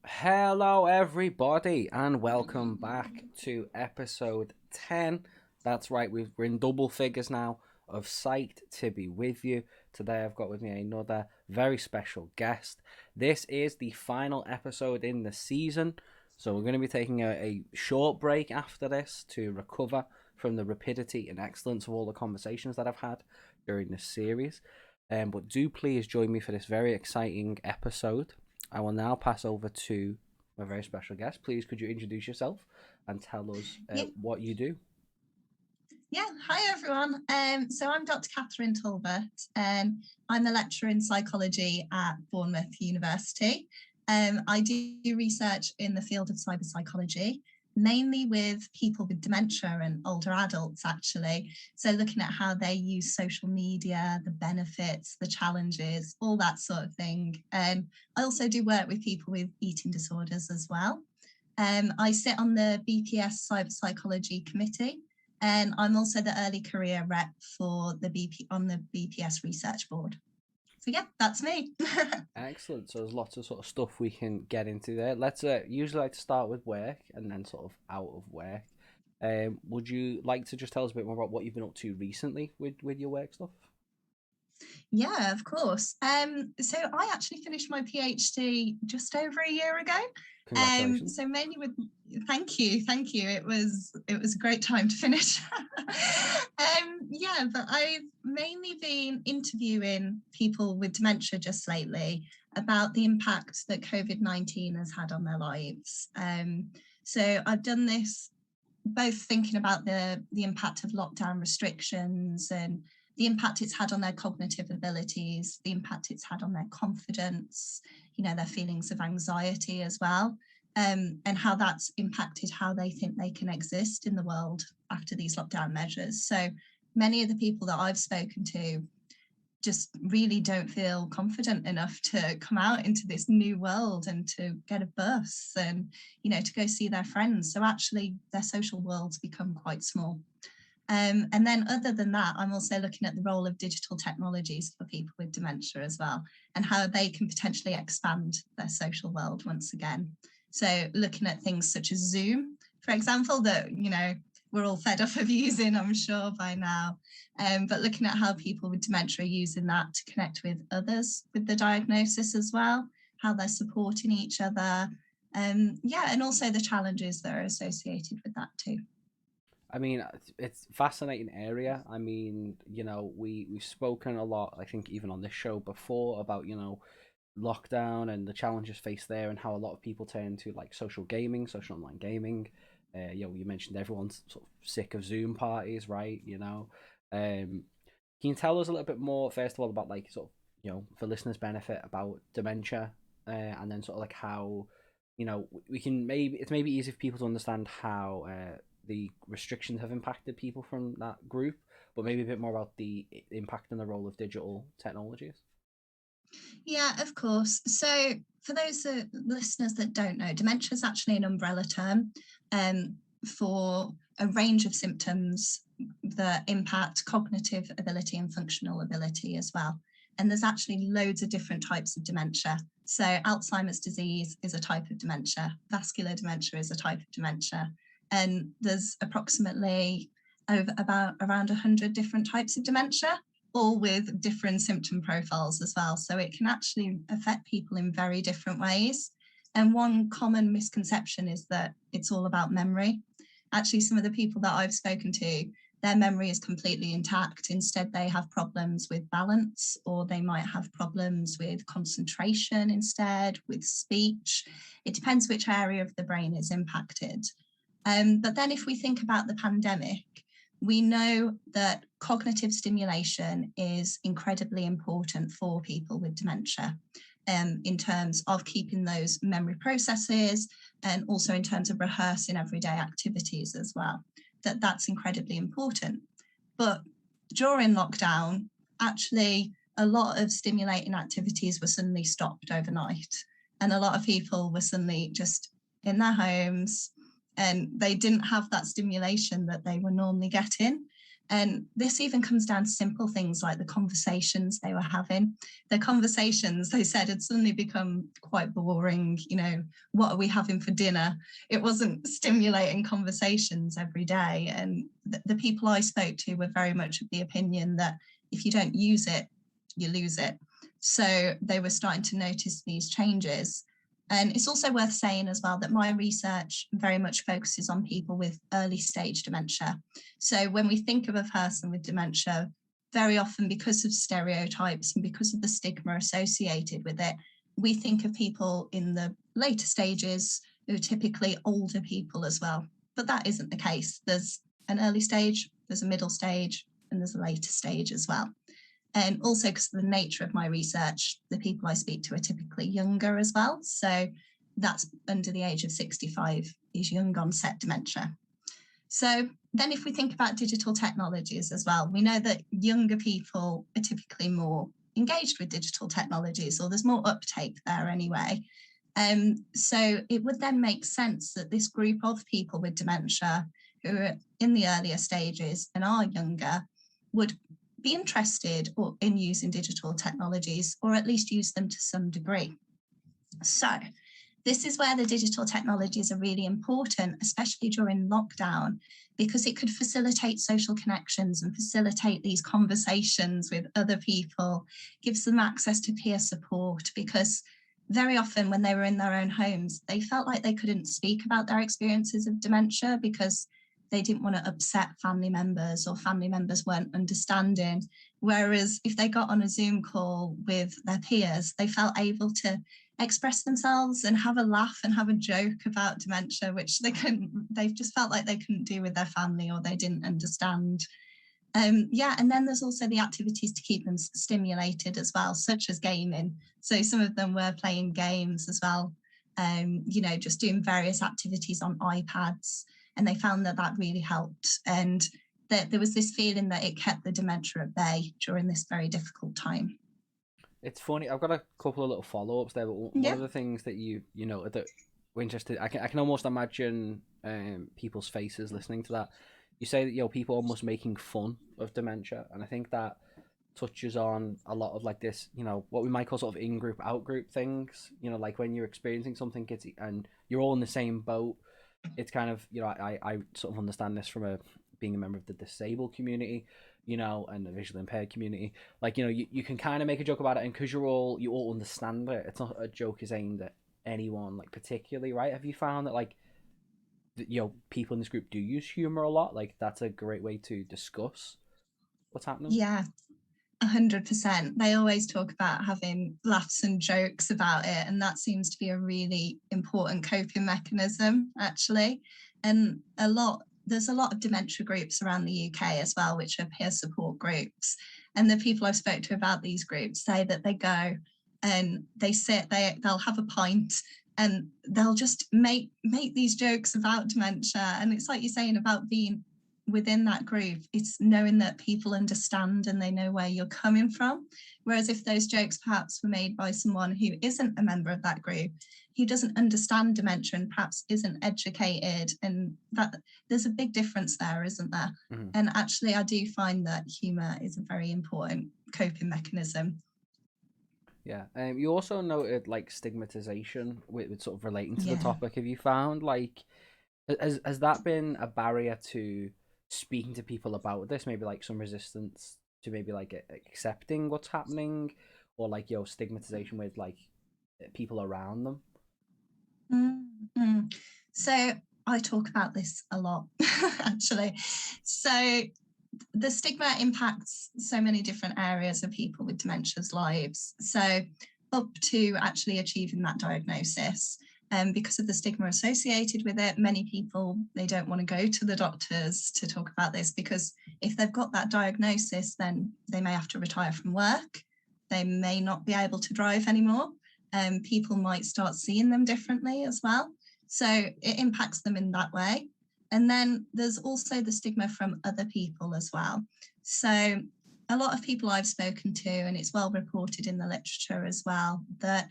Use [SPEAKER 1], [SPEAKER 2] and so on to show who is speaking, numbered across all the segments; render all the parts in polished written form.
[SPEAKER 1] Hello, everybody, and welcome back to episode 10. That's right, we're in double figures now of Psyched to be with you. Today, I've got with me another very special guest. This is the final episode in the season, so we're going to be taking a short break after this to recover from the rapidity and excellence of all the conversations that I've had during this series. But do please join me for this very exciting episode. I will now pass over to my very special guest. Please, could you introduce yourself and tell us what you do?
[SPEAKER 2] Yeah, hi everyone. So I'm Dr. Catherine Talbot. I'm a lecturer in psychology at Bournemouth University. I do research in the field of cyber psychology, mainly with people with dementia and older adults, actually. So looking at how they use social media, the benefits, the challenges, all that sort of thing. I also do work with people with eating disorders as well. I sit on the BPS Cyber Psychology Committee, and I'm also the early career rep for the BPS Research Board. So yeah, that's me.
[SPEAKER 1] Excellent. So there's lots of sort of stuff we can get into there. Let's usually like to start with work and then sort of out of work. Would you like to just tell us a bit more about what you've been up to recently with your work stuff?
[SPEAKER 2] Yeah, of course. So I actually finished my PhD just over a year ago.
[SPEAKER 1] Congratulations.
[SPEAKER 2] So mainly with thank you. It was a great time to finish. Yeah, but I've mainly been interviewing people with dementia just lately about the impact that COVID-19 has had on their lives. So I've done this both thinking about the impact of lockdown restrictions and the impact it's had on their cognitive abilities, the impact it's had on their confidence, their feelings of anxiety as well, and how that's impacted how they think they can exist in the world after these lockdown measures. So many of the people that I've spoken to just really don't feel confident enough to come out into this new world and to get a bus and, to go see their friends. So actually their social worlds become quite small. And then other than that, I'm also looking at the role of digital technologies for people with dementia as well, and how they can potentially expand their social world once again. So looking at things such as Zoom, for example, that, we're all fed up of using, I'm sure by now, but looking at how people with dementia are using that to connect with others with the diagnosis as well, how they're supporting each other, and also the challenges that are associated with that too.
[SPEAKER 1] I mean, it's a fascinating area. I mean, we've spoken a lot, I think, even on this show before about, lockdown and the challenges faced there and how a lot of people turn to like social online gaming. You mentioned everyone's sort of sick of Zoom parties, right? Can you tell us a little bit more, first of all, about like sort of, for listeners' benefit about dementia, and then sort of like how, we can it's maybe easy for people to understand how the restrictions have impacted people from that group, but maybe a bit more about the impact and the role of digital technologies.
[SPEAKER 2] Yeah, of course. So for those listeners that don't know, dementia is actually an umbrella term for a range of symptoms that impact cognitive ability and functional ability as well. And there's actually loads of different types of dementia. So Alzheimer's disease is a type of dementia. Vascular dementia is a type of dementia. And there's approximately around 100 different types of dementia, all with different symptom profiles as well. So it can actually affect people in very different ways. And one common misconception is that it's all about memory. Actually, some of the people that I've spoken to, their memory is completely intact. Instead, they have problems with balance, or they might have problems with concentration instead, with speech. It depends which area of the brain is impacted. But then if we think about the pandemic, we know that cognitive stimulation is incredibly important for people with dementia, in terms of keeping those memory processes, and also in terms of rehearsing everyday activities as well. That's incredibly important. But during lockdown, actually, a lot of stimulating activities were suddenly stopped overnight. And a lot of people were suddenly just in their homes, and they didn't have that stimulation that they were normally getting. And this even comes down to simple things like the conversations they were having. The conversations, they said, had suddenly become quite boring. You know, what are we having for dinner? It wasn't stimulating conversations every day. And the people I spoke to were very much of the opinion that if you don't use it, you lose it. So they were starting to notice these changes. And it's also worth saying as well that my research very much focuses on people with early stage dementia. So when we think of a person with dementia, very often because of stereotypes and because of the stigma associated with it, we think of people in the later stages who are typically older people as well. But that isn't the case. There's an early stage, there's a middle stage, and there's a later stage as well. And also because of the nature of my research, the people I speak to are typically younger as well. So that's under the age of 65 is young onset dementia. So then if we think about digital technologies as well, we know that younger people are typically more engaged with digital technologies, or there's more uptake there anyway. So it would then make sense that this group of people with dementia who are in the earlier stages and are younger would be interested in using digital technologies, or at least use them to some degree. So this is where the digital technologies are really important, especially during lockdown, because it could facilitate social connections and facilitate these conversations with other people, gives them access to peer support, because very often when they were in their own homes, they felt like they couldn't speak about their experiences of dementia because they didn't want to upset family members, or family members weren't understanding. Whereas if they got on a Zoom call with their peers, they felt able to express themselves and have a laugh and have a joke about dementia, which they just felt like they couldn't do with their family, or they didn't understand. And then there's also the activities to keep them stimulated as well, such as gaming. So some of them were playing games as well, just doing various activities on iPads. And they found that really helped. And that there was this feeling that it kept the dementia at bay during this very difficult time.
[SPEAKER 1] It's funny. I've got a couple of little follow-ups there, but one of the things that you know that we're interested, I can almost imagine people's faces listening to that. You say that people are almost making fun of dementia, and I think that touches on a lot of like this, what we might call sort of in-group, out-group things. Like when you're experiencing something, and you're all in the same boat. It's kind of, I sort of understand this from being a member of the disabled community, and the visually impaired community. Like, you can kind of make a joke about it, and because you all understand it, it's not a joke is aimed at anyone, like, particularly, right? Have you found that, like, people in this group do use humor a lot? Like, that's a great way to discuss what's happening?
[SPEAKER 2] Yeah. 100%. They always talk about having laughs and jokes about it, and that seems to be a really important coping mechanism, actually. And there's a lot of dementia groups around the UK as well, which are peer support groups. And the people I've spoke to about these groups say that they go and they'll have a pint, and they'll just make these jokes about dementia. And it's like you're saying about being within that group, it's knowing that people understand and they know where you're coming from. Whereas if those jokes perhaps were made by someone who isn't a member of that group, who doesn't understand dementia and perhaps isn't educated, and that there's a big difference there, isn't there? Mm-hmm. And actually, I do find that humour is a very important coping mechanism.
[SPEAKER 1] Yeah, you also noted like stigmatization with sort of relating to the topic. Have you found like has that been a barrier to speaking to people about this? Maybe like some resistance to maybe like accepting what's happening, or like stigmatization with like people around them?
[SPEAKER 2] Mm-hmm. So I talk about this a lot, actually. So the stigma impacts so many different areas of people with dementia's lives. So up to actually achieving that diagnosis. because of the stigma associated with it. Many people, they don't want to go to the doctors to talk about this, because if they've got that diagnosis, then they may have to retire from work. They may not be able to drive anymore. People might start seeing them differently as well. So it impacts them in that way. And then there's also the stigma from other people as well. So a lot of people I've spoken to, and it's well reported in the literature as well, that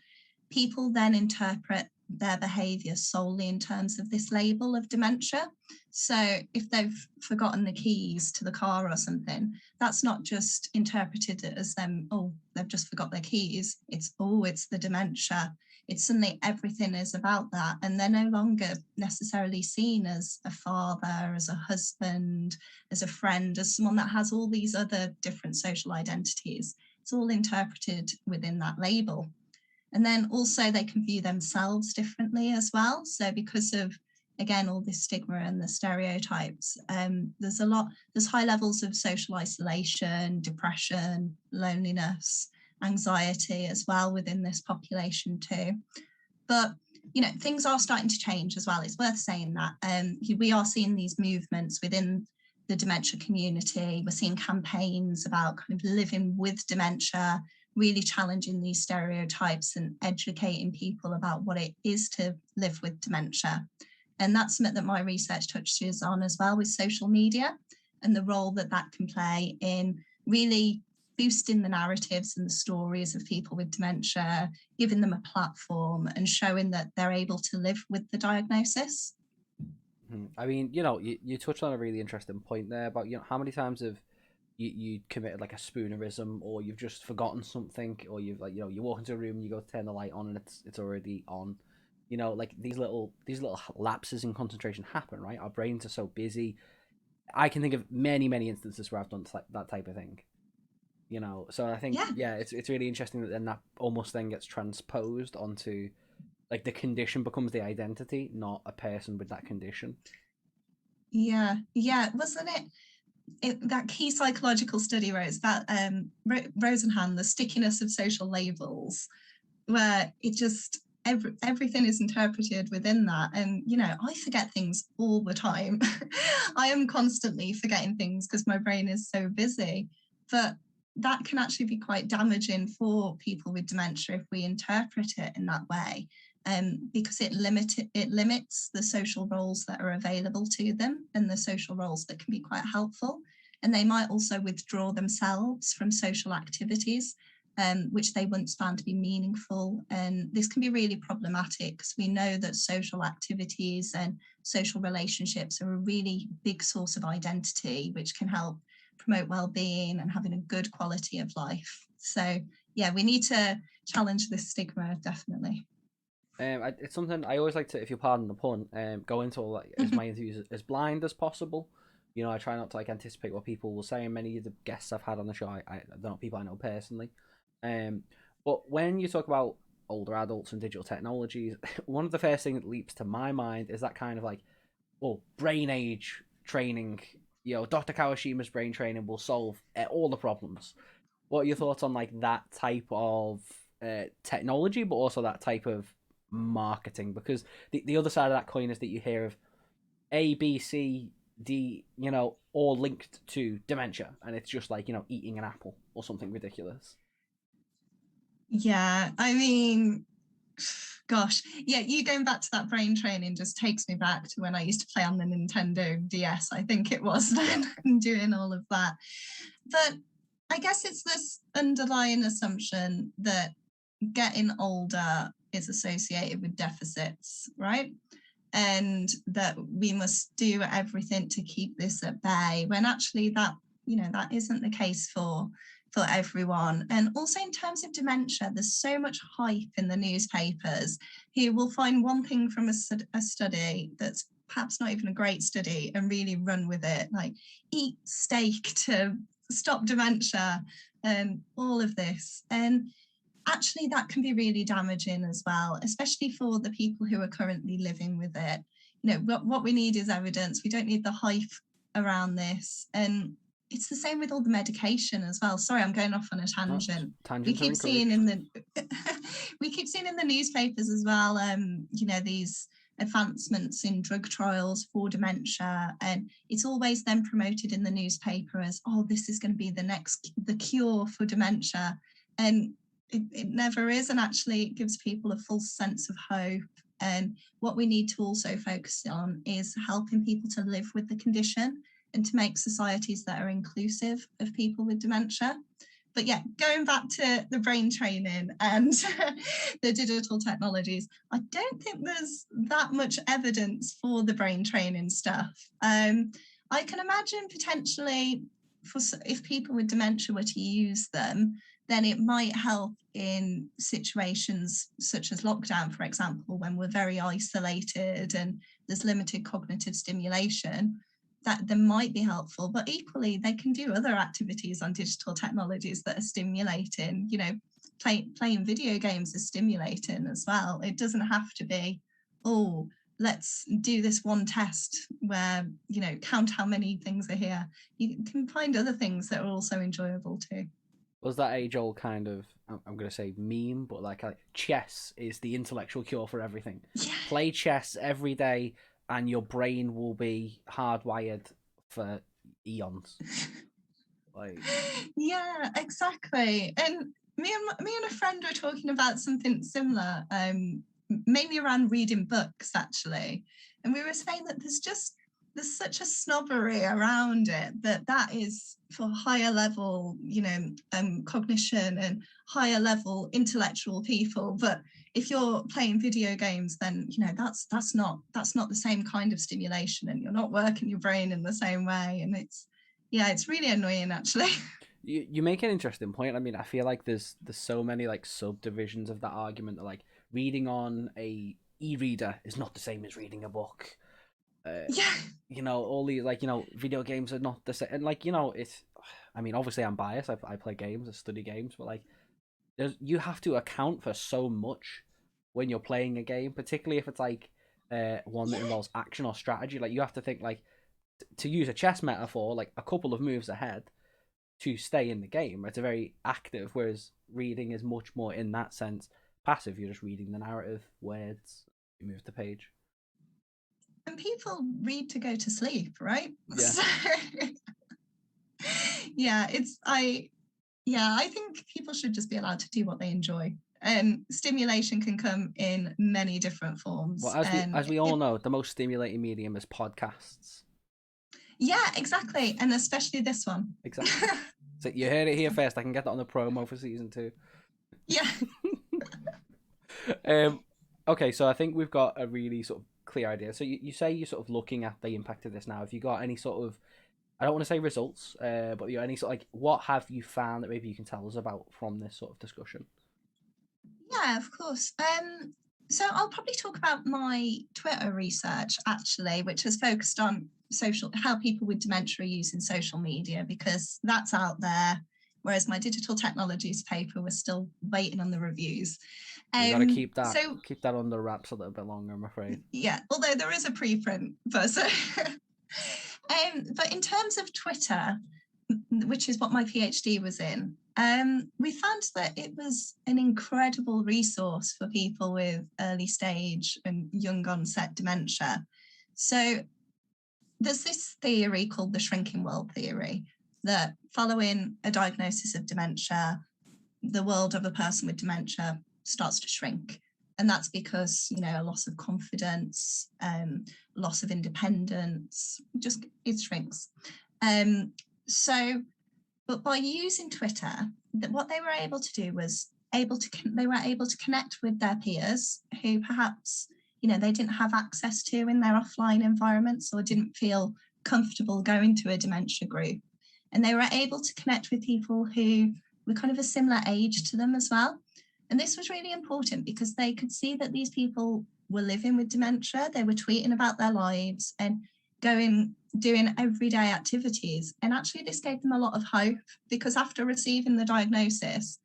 [SPEAKER 2] people then interpret their behaviour solely in terms of this label of dementia. So if they've forgotten the keys to the car or something, that's not just interpreted as them, oh, they've just forgot their keys. It's, oh, it's the dementia. It's suddenly everything is about that. And they're no longer necessarily seen as a father, as a husband, as a friend, as someone that has all these other different social identities. It's all interpreted within that label. And then also they can view themselves differently as well. So because of, again, all this stigma and the stereotypes, there's high levels of social isolation, depression, loneliness, anxiety as well within this population too. But, you know, things are starting to change as well. It's worth saying that. We are seeing these movements within the dementia community. We're seeing campaigns about kind of living with dementia, really challenging these stereotypes and educating people about what it is to live with dementia. And that's something that my research touches on as well, with social media and the role that that can play in really boosting the narratives and the stories of people with dementia, giving them a platform and showing that they're able to live with the diagnosis.
[SPEAKER 1] I mean, you know, you touched on a really interesting point there about, you know, how many times have you committed like a spoonerism, or you've just forgotten something, or you've, like, you know, you walk into a room and you go to turn the light on and it's already on. You know, like these little lapses in concentration happen, right? Our brains are so busy. I can think of many instances where I've done that type of thing. You know, so I think, yeah, it's really interesting that then that almost then gets transposed onto, like, the condition becomes the identity, not a person with that condition.
[SPEAKER 2] Yeah, wasn't it that key psychological study where it's about Rosenhan, the stickiness of social labels, where it just everything is interpreted within that. And, you know, I forget things all the time. I am constantly forgetting things because my brain is so busy. But that can actually be quite damaging for people with dementia if we interpret it in that way, because it limits the social roles that are available to them, and the social roles that can be quite helpful. And they might also withdraw themselves from social activities, which they once found to be meaningful. And this can be really problematic because we know that social activities and social relationships are a really big source of identity, which can help promote well-being and having a good quality of life. So yeah, we need to challenge this stigma, definitely.
[SPEAKER 1] It's something I always like to, if you pardon the pun, go into all, like, as my interviews as blind as possible. You know, I try not to, like, anticipate what people will say. And many of the guests I've had on the show, I don't know, people I know personally. But when you talk about older adults and digital technologies, one of the first things that leaps to my mind is that kind of like, oh, brain age training. You know, Dr. Kawashima's brain training will solve all the problems. What are your thoughts on, like, that type of technology, but also that type of marketing? Because the other side of that coin is that you hear of A, B, C, D, you know, all linked to dementia, and it's just like, you know, eating an apple or something ridiculous.
[SPEAKER 2] Yeah, I mean, gosh, yeah, you going back to that brain training just takes me back to when I used to play on the Nintendo DS, I think it was, then, doing all of that. But I guess it's this underlying assumption that getting older is associated with deficits, right? And that we must do everything to keep this at bay, when actually that, you know, that isn't the case for everyone. And also in terms of dementia, there's so much hype in the newspapers. You will find one thing from a study that's perhaps not even a great study and really run with it, like eat steak to stop dementia and all of this. And actually that can be really damaging as well, especially for the people who are currently living with it. You know, what we need is evidence. We don't need the hype around this. And it's the same with all the medication as well. Sorry, I'm going off on a tangent. We
[SPEAKER 1] Tangents are
[SPEAKER 2] keep seeing
[SPEAKER 1] encouraged.
[SPEAKER 2] we keep seeing in the newspapers as well. These advancements in drug trials for dementia, and it's always then promoted in the newspaper as, oh, this is going to be the cure for dementia, and it never is. And actually, it gives people a false sense of hope. And what we need to also focus on is helping people to live with the condition and to make societies that are inclusive of people with dementia. But yeah, going back to the brain training and the digital technologies, I don't think there's that much evidence for the brain training stuff. I can imagine potentially if people with dementia were to use them, then it might help in situations such as lockdown, for example, when we're very isolated and there's limited cognitive stimulation. That they might be helpful, but equally they can do other activities on digital technologies that are stimulating. Playing video games is stimulating as well. It doesn't have to be, oh, let's do this one test where, count how many things are here. You can find other things that are also enjoyable too.
[SPEAKER 1] Was that age-old kind of, I'm going to say meme, but like chess is the intellectual cure for everything.
[SPEAKER 2] Yeah.
[SPEAKER 1] Play chess every day and your brain will be hardwired for eons.
[SPEAKER 2] Yeah, exactly. And me and a friend were talking about something similar, mainly around reading books actually. And we were saying that there's such a snobbery around it that is for higher level, cognition and higher level intellectual people. But if you're playing video games, then that's not the same kind of stimulation, and you're not working your brain in the same way. And it's really annoying actually.
[SPEAKER 1] You make an interesting point. I mean, I feel like there's so many like subdivisions of that argument that like reading on a e-reader is not the same as reading a book. All these video games are not the same, and it's. I mean, obviously I'm biased. I play games, I study games, but like, you have to account for so much when you're playing a game, particularly if it's like one that involves action or strategy. Like you have to think like, to use a chess metaphor, like a couple of moves ahead to stay in the game. It's a very active, whereas reading is much more in that sense passive. You're just reading the narrative, words, you move the page.
[SPEAKER 2] And people read to go to sleep, right?
[SPEAKER 1] Yeah.
[SPEAKER 2] So, I think people should just be allowed to do what they enjoy. And stimulation can come in many different forms.
[SPEAKER 1] Well, as we all know, the most stimulating medium is podcasts.
[SPEAKER 2] Yeah, exactly. And especially this one.
[SPEAKER 1] Exactly. So you heard it here first. I can get that on the promo for season 2.
[SPEAKER 2] Yeah.
[SPEAKER 1] Okay, so I think we've got a really sort of clear idea. So you say you're sort of looking at the impact of this now. Have you got any sort of, I don't want to say results, but any sort of like, what have you found that maybe you can tell us about from this sort of discussion?
[SPEAKER 2] Yeah, of course. So I'll probably talk about my Twitter research actually, which has focused on how people with dementia are using social media, because that's out there. Whereas my digital technologies paper was still waiting on the reviews.
[SPEAKER 1] You got to keep that under wraps a little bit longer, I'm afraid.
[SPEAKER 2] Yeah, although there is a preprint, but but in terms of Twitter, which is what my PhD was in, we found that it was an incredible resource for people with early stage and young onset dementia. So there's this theory called the shrinking world theory, that following a diagnosis of dementia, the world of a person with dementia starts to shrink. And that's because, a loss of confidence, loss of independence, just it shrinks. But by using Twitter, what they were able to do was they were able to connect with their peers who perhaps, they didn't have access to in their offline environments, or didn't feel comfortable going to a dementia group. And they were able to connect with people who were kind of a similar age to them as well. And this was really important because they could see that these people were living with dementia. They were tweeting about their lives and doing everyday activities. And actually this gave them a lot of hope, because after receiving the diagnosis,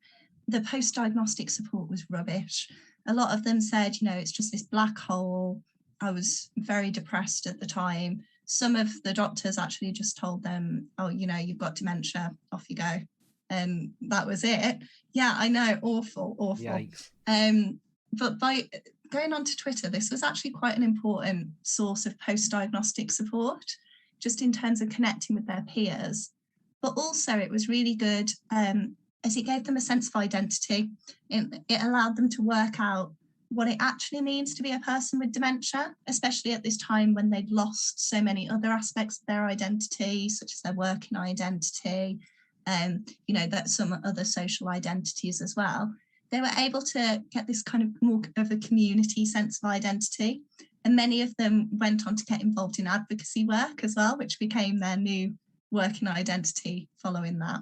[SPEAKER 2] the post-diagnostic support was rubbish. A lot of them said, it's just this black hole. I was very depressed at the time. some of the doctors actually just told them, oh, you've got dementia, off you go. And that was it. Yeah, I know, awful.
[SPEAKER 1] Yikes.
[SPEAKER 2] But by going onto Twitter, this was actually quite an important source of post-diagnostic support, just in terms of connecting with their peers. But also it was really good as it gave them a sense of identity. It allowed them to work out what it actually means to be a person with dementia, especially at this time when they'd lost so many other aspects of their identity, such as their working identity, that some other social identities as well. They were able to get this kind of more of a community sense of identity. And many of them went on to get involved in advocacy work as well, which became their new working identity following that.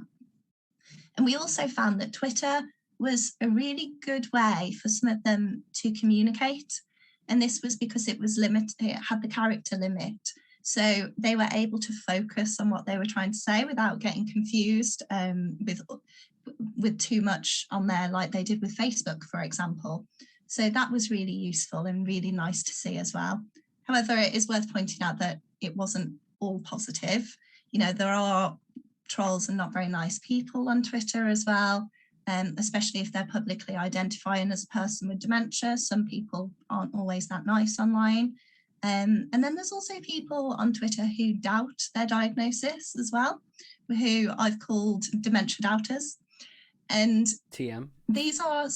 [SPEAKER 2] And we also found that Twitter was a really good way for some of them to communicate. And this was because it had the character limit. So they were able to focus on what they were trying to say without getting confused with too much on there, like they did with Facebook, for example. So that was really useful and really nice to see as well. However, it is worth pointing out that it wasn't all positive. There are trolls and not very nice people on Twitter as well, especially if they're publicly identifying as a person with dementia. Some people aren't always that nice online. And then there's also people on Twitter who doubt their diagnosis as well, who I've called Dementia Doubters. And
[SPEAKER 1] TM.
[SPEAKER 2] These are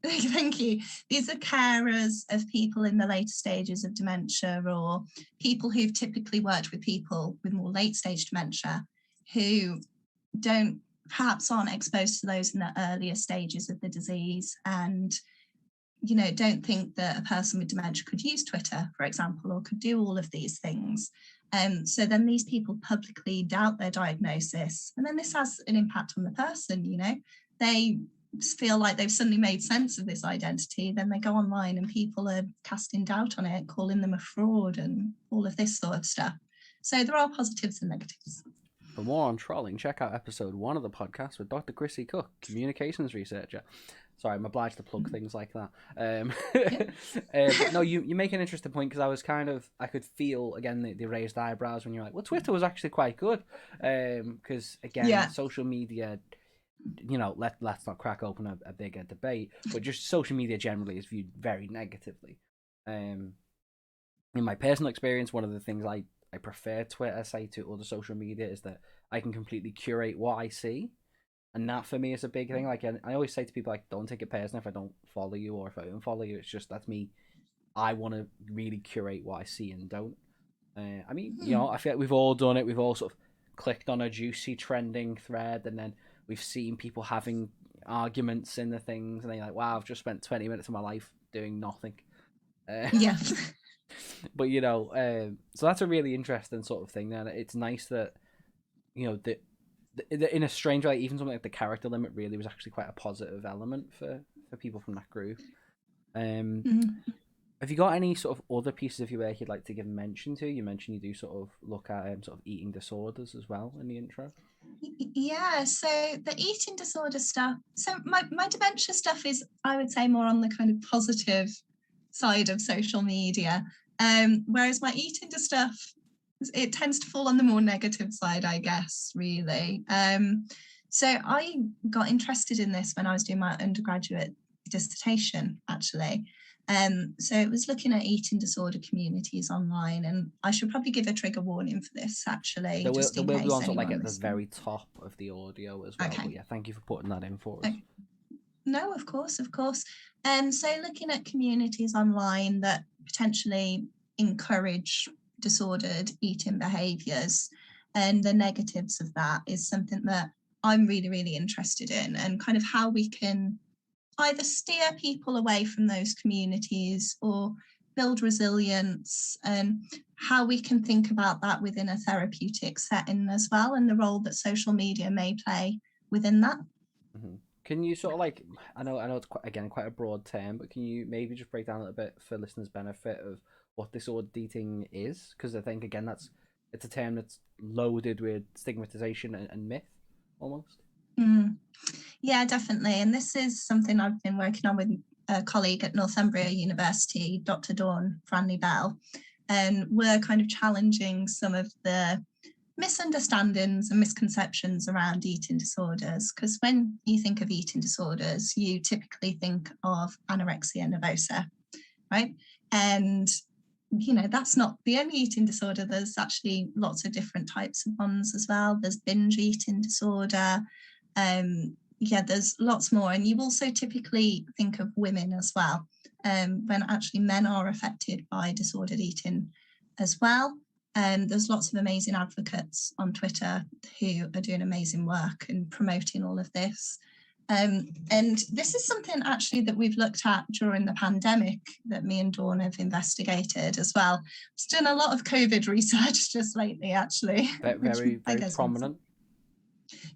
[SPEAKER 2] thank you. These are carers of people in the later stages of dementia, or people who've typically worked with people with more late stage dementia who perhaps aren't exposed to those in the earlier stages of the disease, and don't think that a person with dementia could use Twitter, for example, or could do all of these things. So then these people publicly doubt their diagnosis, and then this has an impact on the person. They feel like they've suddenly made sense of this identity, then they go online and people are casting doubt on it, calling them a fraud and all of this sort of stuff. So there are positives and negatives.
[SPEAKER 1] For more on trolling, check out episode 1 of the podcast with Dr. Chrissy Cook, communications researcher. Sorry, I'm obliged to plug things like that. But no, you make an interesting point, because I could feel, again, the raised eyebrows when you're like, well, Twitter was actually quite good. Because, again, social media, let's not crack open a bigger debate, but just social media generally is viewed very negatively. In my personal experience, one of the things I prefer Twitter, say, to other social media is that I can completely curate what I see. And that for me is a big thing. Like, I always say to people, like, don't take it personal if I don't follow you or if I don't follow you. It's just, that's me. I want to really curate what I see and don't. I feel like we've all done it. We've all sort of clicked on a juicy trending thread, and then we've seen people having arguments in the things, and they're like, wow, I've just spent 20 minutes of my life doing nothing.
[SPEAKER 2] Yeah.
[SPEAKER 1] But, so that's a really interesting sort of thing. And it's nice that, in a strange way, even something like the character limit really was actually quite a positive element for people from that group. Have you got any sort of other pieces of your work you'd like to give mention to? You mentioned you do sort of look at sort of eating disorders as well in the intro.
[SPEAKER 2] Yeah, so the eating disorder stuff. So my dementia stuff is, I would say, more on the kind of positive side of social media. Whereas my eating stuff, it tends to fall on the more negative side, I guess, really. So I got interested in this when I was doing my undergraduate dissertation, actually. So it was looking at eating disorder communities online, and I should probably give a trigger warning for this, actually.
[SPEAKER 1] There will be one sort of like at the very top of the audio as well.
[SPEAKER 2] Okay.
[SPEAKER 1] But yeah, thank you for putting that in for us.
[SPEAKER 2] Okay. No, of course. So looking at communities online that potentially encourage disordered eating behaviours, and the negatives of that is something that I'm really, really interested in, and kind of how we can either steer people away from those communities or build resilience, and how we can think about that within a therapeutic setting as well, and the role that social media may play within that.
[SPEAKER 1] Mm-hmm. Can you sort of like, I know it's quite a broad term, but can you maybe just break down a little bit for listeners' benefit of what disordered eating is? Because I think, again, it's a term that's loaded with stigmatization and myth almost.
[SPEAKER 2] Yeah, definitely. And this is something I've been working on with a colleague at Northumbria University, Dr. Dawn Franley Bell. and we're kind of challenging some of the misunderstandings and misconceptions around eating disorders, because when you think of eating disorders, you typically think of anorexia nervosa, right? And that's not the only eating disorder. There's actually lots of different types of ones as well. There's binge eating disorder. There's lots more. And you also typically think of women as well, when actually men are affected by disordered eating as well. There's lots of amazing advocates on Twitter who are doing amazing work and promoting all of this. And this is something actually that we've looked at during the pandemic that me and Dawn have investigated as well. It's done a lot of COVID research just lately, actually.
[SPEAKER 1] Very prominent.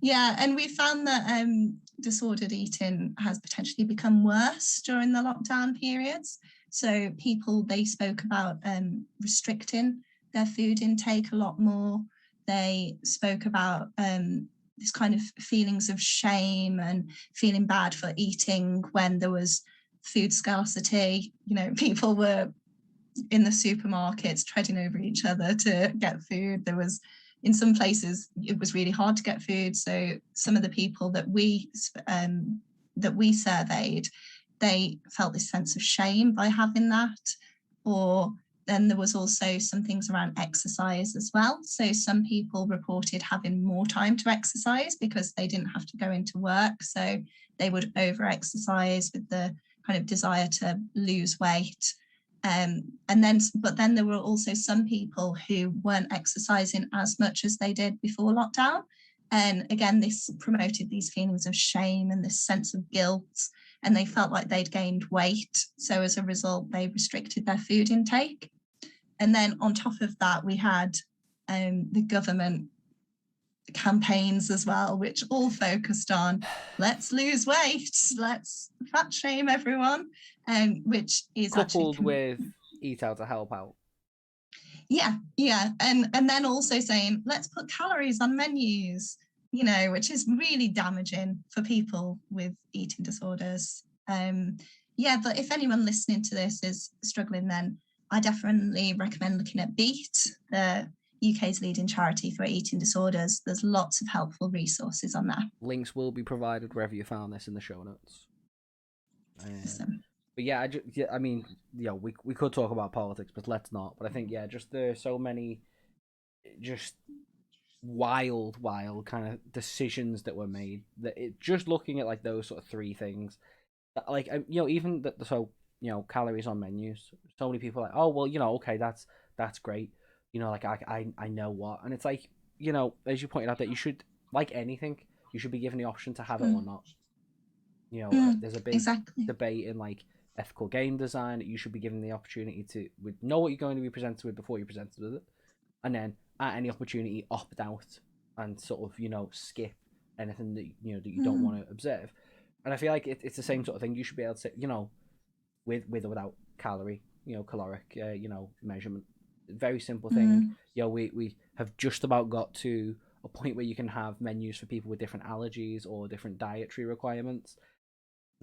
[SPEAKER 2] Yeah, and we found that disordered eating has potentially become worse during the lockdown periods. So they spoke about restricting their food intake a lot more. They spoke about this kind of feelings of shame and feeling bad for eating when there was food scarcity. People were in the supermarkets treading over each other to get food. There was, in some places, it was really hard to get food. So some of the people that we surveyed, they felt this sense of shame by having that. Or then there was also some things around exercise as well. So some people reported having more time to exercise because they didn't have to go into work. So they would over-exercise with the kind of desire to lose weight. But then there were also some people who weren't exercising as much as they did before lockdown. And again, this promoted these feelings of shame and this sense of guilt, and they felt like they'd gained weight. So as a result, they restricted their food intake. And then on top of that, we had the government campaigns as well, which all focused on let's lose weight, let's fat shame everyone, which is
[SPEAKER 1] coupled with eat out to help out.
[SPEAKER 2] Yeah, and then also saying let's put calories on menus, which is really damaging for people with eating disorders. But if anyone listening to this is struggling, then I definitely recommend looking at Beat, the UK's leading charity for eating disorders. There's lots of helpful resources on that.
[SPEAKER 1] Links will be provided wherever you found this in the show notes.
[SPEAKER 2] Awesome.
[SPEAKER 1] But we could talk about politics, but let's not. But I think, just there's so many just wild kind of decisions that were made that just looking at like those sort of three things, that, like, even that. So calories on menus. So many people are like, oh well, okay, that's great. Like I know what, and it's like, as you pointed out, that you should, like anything, you should be given the option to have it or not. There's a big debate in like ethical game design that you should be given the opportunity to know what you're going to be presented with before you're presented with it, and then at any opportunity opt out and sort of skip anything that you don't want to observe. And I feel like it's the same sort of thing. You should be able to with or without caloric measurement. Very simple thing. We have just about got to a point where you can have menus for people with different allergies or different dietary requirements.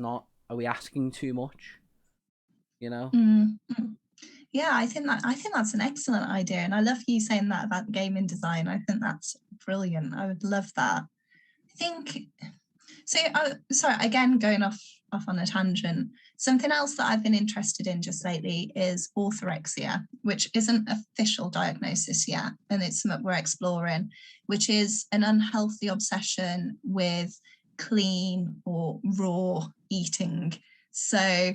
[SPEAKER 1] Are we asking too much?
[SPEAKER 2] Yeah, I think that's an excellent idea, and I love you saying that about the gaming design. I think that's brilliant. I would love that. I think so. Sorry, again, going off on a tangent. Something else that I've been interested in just lately is orthorexia, which isn't an official diagnosis yet, and it's something we're exploring, which is an unhealthy obsession with clean or raw eating. So,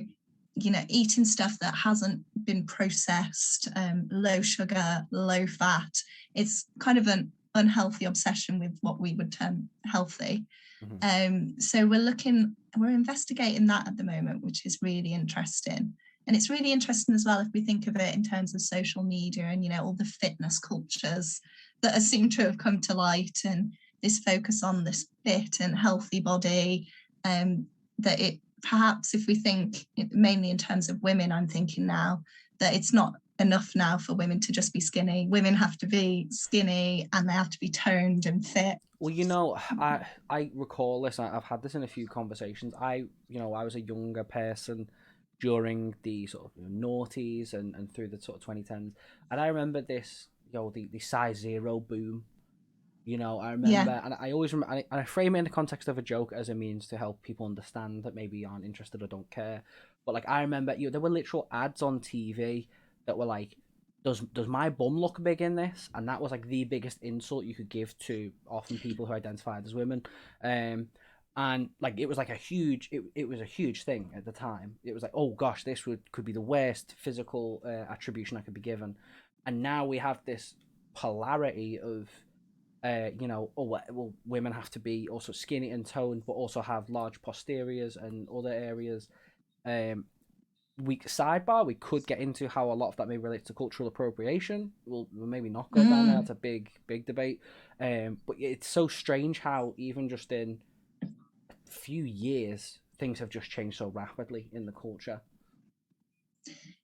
[SPEAKER 2] eating stuff that hasn't been processed, low sugar, low fat. It's kind of an unhealthy obsession with what we would term healthy. So we're investigating that at the moment, which is really interesting. And it's really interesting as well if we think of it in terms of social media and, all the fitness cultures that seem to have come to light, and this focus on this fit and healthy body, that it perhaps, if we think mainly in terms of women, I'm thinking now that it's not enough now for women to just be skinny. Women have to be skinny and they have to be toned and fit.
[SPEAKER 1] Well, I recall this. I've had this in a few conversations. I was a younger person during the sort of noughties and through the sort of 2010s. And I remember this, the size zero boom. I
[SPEAKER 2] Yeah.
[SPEAKER 1] remember, and I always remember, and I frame it in the context of a joke as a means to help people understand that maybe aren't interested or don't care. But like, I remember, there were literal ads on TV that were like, "Does my bum look big in this?" And that was like the biggest insult you could give to often people who identified as women. Um, and like, it was like it was a huge thing at the time. It was like, oh gosh, could be the worst physical attribution I could be given. And now we have this polarity of women have to be also skinny and toned, but also have large posteriors and other areas. We could get into how a lot of that may relate to cultural appropriation. We'll maybe not go down there. That's a big debate. But it's so strange how even just in a few years things have just changed so rapidly in the culture.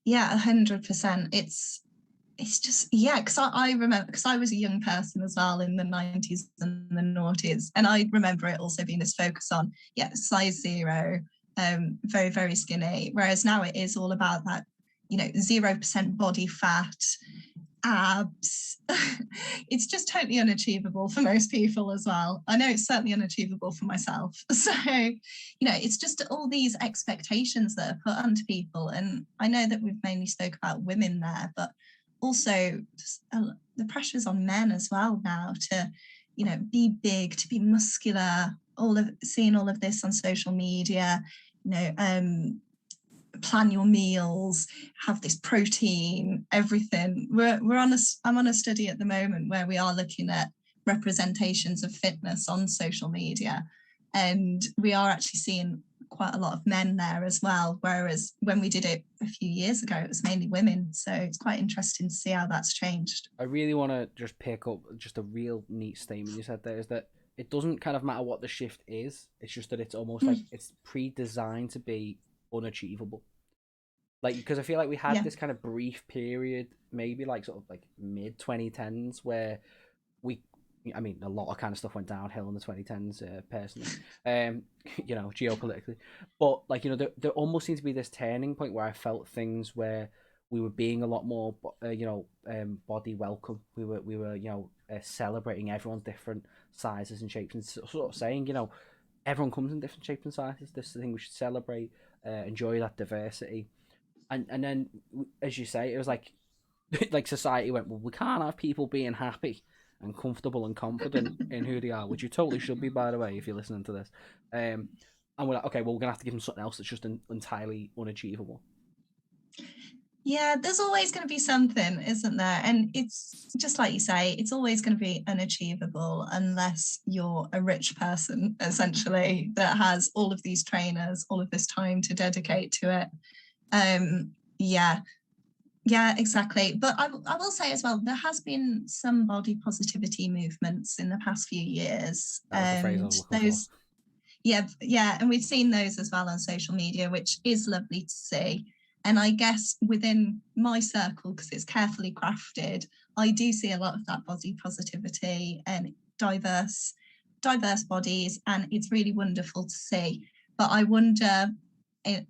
[SPEAKER 2] Yeah, 100%. It's just, yeah, because I remember, because I was a young person as well in the 90s and the noughties, and I remember it also being this focus on, yeah, size zero, very, very skinny, whereas now it is all about that, 0% body fat, abs. It's just totally unachievable for most people as well. I know it's certainly unachievable for myself. So, it's just all these expectations that are put onto people. And I know that we've mainly spoke about women there, but also the pressures on men as well now to, be big, to be muscular, seeing all of this on social media, plan your meals, have this protein, everything. I'm on a study at the moment where we are looking at representations of fitness on social media, and we are actually seeing quite a lot of men there as well, whereas when we did it a few years ago it was mainly women. So it's quite interesting to see how that's changed.
[SPEAKER 1] I really want to just pick up just a real neat statement you said there, is that it doesn't kind of matter what the shift is. It's just that it's almost like it's pre-designed to be unachievable. Like, because I feel like we had
[SPEAKER 2] Yeah.
[SPEAKER 1] this kind of brief period, maybe like sort of like mid 2010s, where we, I mean, a lot of kind of stuff went downhill in the 2010s, personally, geopolitically. But like, there almost seemed to be this turning point where I felt things where we were being a lot more, body welcome. We were, celebrating everyone's different sizes and shapes, and sort of saying, everyone comes in different shapes and sizes. This is the thing we should celebrate, enjoy that diversity. And then, as you say, it was like like society went, well, we can't have people being happy and comfortable and confident in who they are, which you totally should be, by the way, if you're listening to this. And we're like, okay, well, we're gonna have to give them something else that's just entirely unachievable.
[SPEAKER 2] Yeah, there's always going to be something, isn't there? And it's just like you say, it's always going to be unachievable unless you're a rich person, essentially, that has all of these trainers, all of this time to dedicate to it. Yeah, exactly. But I will say as well, there has been some body positivity movements in the past few years.
[SPEAKER 1] That was the phrase I was looking for.
[SPEAKER 2] Those, yeah, and we've seen those as well on social media, which is lovely to see. And I guess within my circle, because it's carefully crafted, I do see a lot of that body positivity and diverse bodies, and it's really wonderful to see. But I wonder,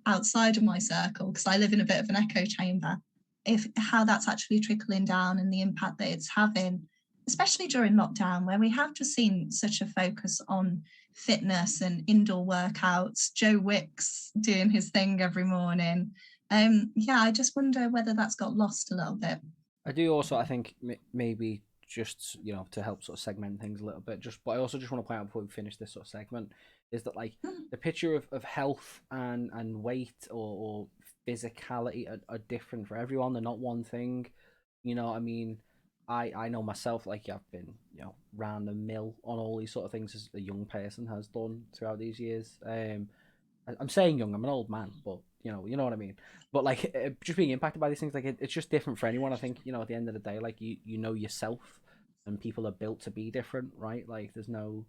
[SPEAKER 2] outside of my circle, because I live in a bit of an echo chamber, if how that's actually trickling down and the impact that it's having, especially during lockdown, where we have just seen such a focus on fitness and indoor workouts. Joe Wicks doing his thing every morning. I just wonder whether that's got lost a little bit.
[SPEAKER 1] I do also, I think maybe just to help sort of segment things a little bit. But I also just want to point out before we finish this sort of segment is that like the picture of health and weight or physicality are different for everyone. They're not one thing. I mean, I know myself, like I've been round the mill on all these sort of things as a young person has done throughout these years. I'm saying young, I'm an old man, but you know what I mean. But like just being impacted by these things, like it's just different for anyone. I think at the end of the day, like you know yourself, and people are built to be different, right? Like there's no.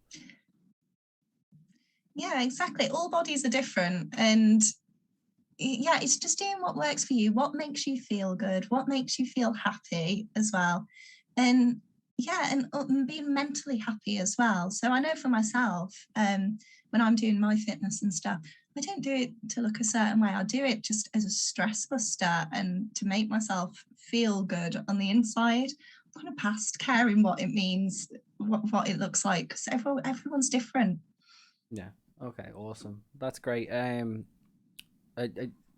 [SPEAKER 2] Yeah, exactly. All bodies are different, and yeah, it's just doing what works for you, what makes you feel good, what makes you feel happy as well. And yeah, and being mentally happy as well. So I know for myself, when I'm doing my fitness and stuff, I don't do it to look a certain way. I do it just as a stress buster and to make myself feel good on the inside. I'm kind of past caring what it means, what it looks like, because everyone's different.
[SPEAKER 1] Yeah. Okay. Awesome. That's great. I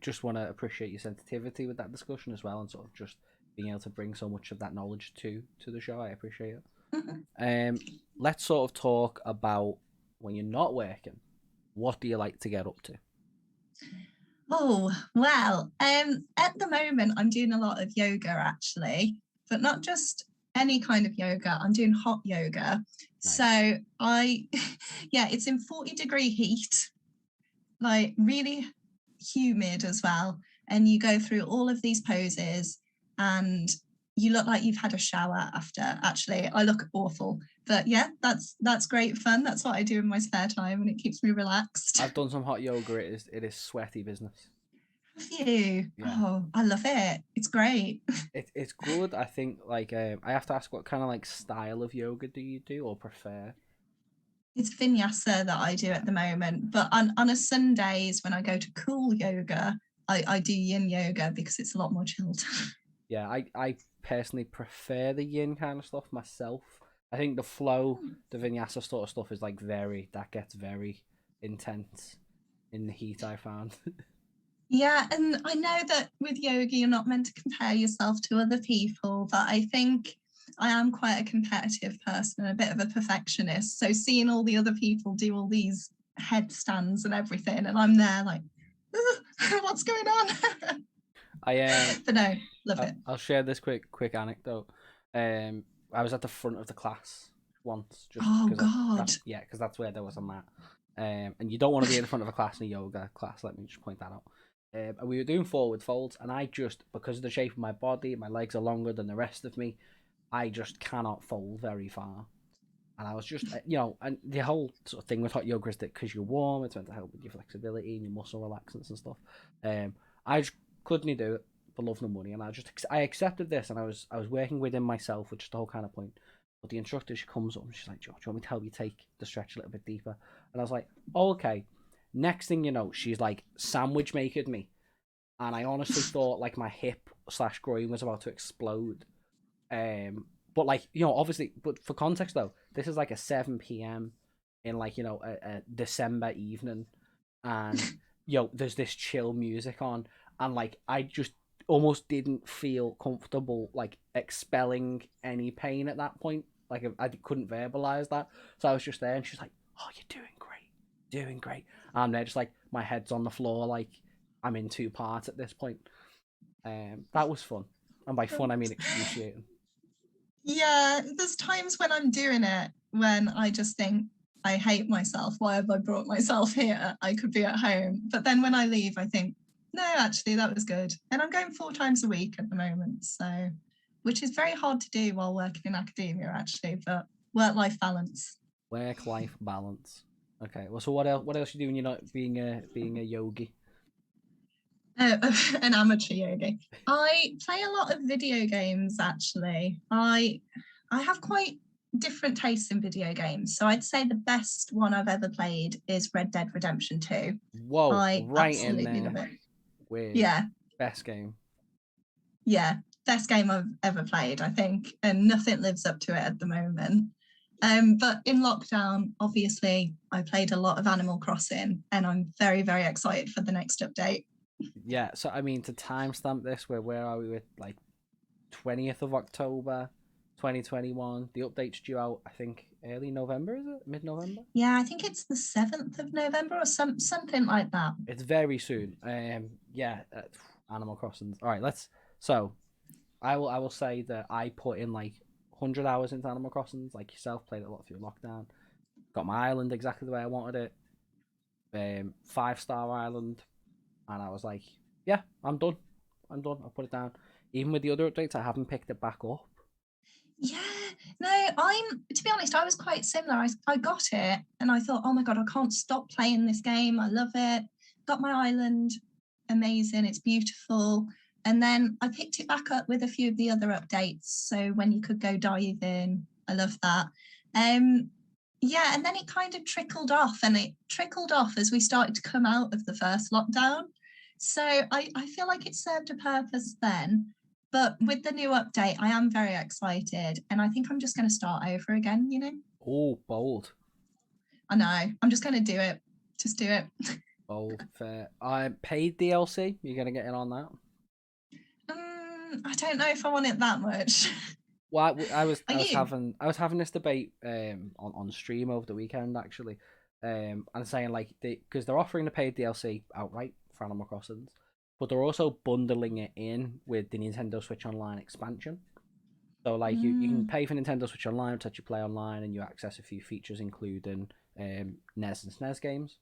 [SPEAKER 1] just want to appreciate your sensitivity with that discussion as well, and sort of just being able to bring so much of that knowledge to the show. I appreciate it.
[SPEAKER 2] Mhm.
[SPEAKER 1] Let's sort of talk about when you're not working. What do you like to get up to?
[SPEAKER 2] Oh, well, at the moment, I'm doing a lot of yoga actually, but not just any kind of yoga. I'm doing hot yoga.
[SPEAKER 1] Nice.
[SPEAKER 2] So yeah, it's in 40-degree heat, like really humid as well. And you go through all of these poses and you look like you've had a shower after. Actually, I look awful. But yeah, that's great fun. That's what I do in my spare time and it keeps me relaxed.
[SPEAKER 1] I've done some hot yoga. It is sweaty business.
[SPEAKER 2] Have you?
[SPEAKER 1] Yeah.
[SPEAKER 2] Oh, I love it. It's great.
[SPEAKER 1] It's good. I think like I have to ask what kind of like style of yoga do you do or prefer?
[SPEAKER 2] It's vinyasa that I do at the moment. But on a Sundays when I go to cool yoga, I do yin yoga because it's a lot more chilled.
[SPEAKER 1] Yeah, I personally prefer the yin kind of stuff myself. I think the flow, the vinyasa sort of stuff is like that gets very intense in the heat, I found.
[SPEAKER 2] Yeah, and I know that with yoga, you're not meant to compare yourself to other people, but I think I am quite a competitive person and a bit of a perfectionist. So seeing all the other people do all these headstands and everything, and I'm there like, what's going on?
[SPEAKER 1] I
[SPEAKER 2] But no, love it.
[SPEAKER 1] I'll share this quick anecdote. I was at the front of the class once, just
[SPEAKER 2] Oh
[SPEAKER 1] because
[SPEAKER 2] God.
[SPEAKER 1] because that's where there was a mat. And you don't want to be in the front of a class in a yoga class. Let me just point that out. And we were doing forward folds, and I just, because of the shape of my body, my legs are longer than the rest of me. I just cannot fold very far. And I was just, and the whole sort of thing with hot yoga is that because you're warm, it's meant to help with your flexibility and your muscle relaxants and stuff. I just couldn't do it for love nor money, and I accepted this, and I was working within myself, which is the whole kind of point. But the instructor, she comes up and she's like, "Joe, do you want me to help you take the stretch a little bit deeper?" And I was like, "Oh, okay." Next thing you know, she's like sandwich making me, and I honestly thought like my hip slash groin was about to explode. But like obviously, but for context though, this is like a 7 p.m. in like a December evening, and there's this chill music on, and like I just almost didn't feel comfortable like expelling any pain at that point. Like I couldn't verbalize that, so I was just there, and she's like, "Oh, you're doing great." And they're just like, my head's on the floor, like I'm in two parts at this point. That was fun, and by fun I mean excruciating.
[SPEAKER 2] Yeah, there's times when I'm doing it when I just think, I hate myself. Why have I brought myself here? I could be at home. But then when I leave, I think, no, actually, that was good. And I'm going 4 times a week at the moment. So, which is very hard to do while working in academia, actually, but work-life balance.
[SPEAKER 1] Work-life balance. Okay. Well, so what else? What else you do when you're not being a yogi?
[SPEAKER 2] An amateur yogi. I play a lot of video games, actually. I have quite different tastes in video games. So I'd say the best one I've ever played is Red Dead Redemption 2.
[SPEAKER 1] Whoa,
[SPEAKER 2] I
[SPEAKER 1] right in
[SPEAKER 2] absolutely love
[SPEAKER 1] there
[SPEAKER 2] it.
[SPEAKER 1] with
[SPEAKER 2] Yeah,
[SPEAKER 1] best game.
[SPEAKER 2] yeah. Best game I've ever played, I think. And nothing lives up to it at the moment. But in lockdown, obviously, I played a lot of Animal Crossing and I'm very, very excited for the next update.
[SPEAKER 1] Yeah. So I mean, to timestamp this, where are we with like 20th of October, 2021? The update's due out, I think, early November. Is it mid-November?
[SPEAKER 2] Yeah, I think it's the 7th of November or something like that.
[SPEAKER 1] It's very soon. Yeah. Animal Crossing. All right. So I will say that I put in like 100 hours into Animal Crossing, like yourself. Played it a lot through lockdown. Got my island exactly the way I wanted it. 5-star island, and I was like, yeah, I'm done. I'll put it down. Even with the other updates, I haven't picked it back up.
[SPEAKER 2] Yeah, no, to be honest, I was quite similar. I got it and I thought, oh my God, I can't stop playing this game. I love it. Got my island, amazing. It's beautiful. And then I picked it back up with a few of the other updates. So when you could go diving, I love that. Yeah, and then it kind of trickled off, and it trickled off as we started to come out of the first lockdown. So I feel like it served a purpose then. But with the new update, I am very excited, and I think I'm just going to start over again, you know?
[SPEAKER 1] Oh, bold.
[SPEAKER 2] I know. I'm just going to do it. Just do it.
[SPEAKER 1] Bold, fair. I paid DLC. You're going to get in on that?
[SPEAKER 2] I don't know if I want it that much.
[SPEAKER 1] Well, I was
[SPEAKER 2] Are you?
[SPEAKER 1] having this debate on stream over the weekend actually, and saying like because they're offering the paid DLC outright for Animal Crossing, but they're also bundling it in with the Nintendo Switch Online expansion. So like you can pay for Nintendo Switch Online, touch your play online, and you access a few features including NES and SNES games.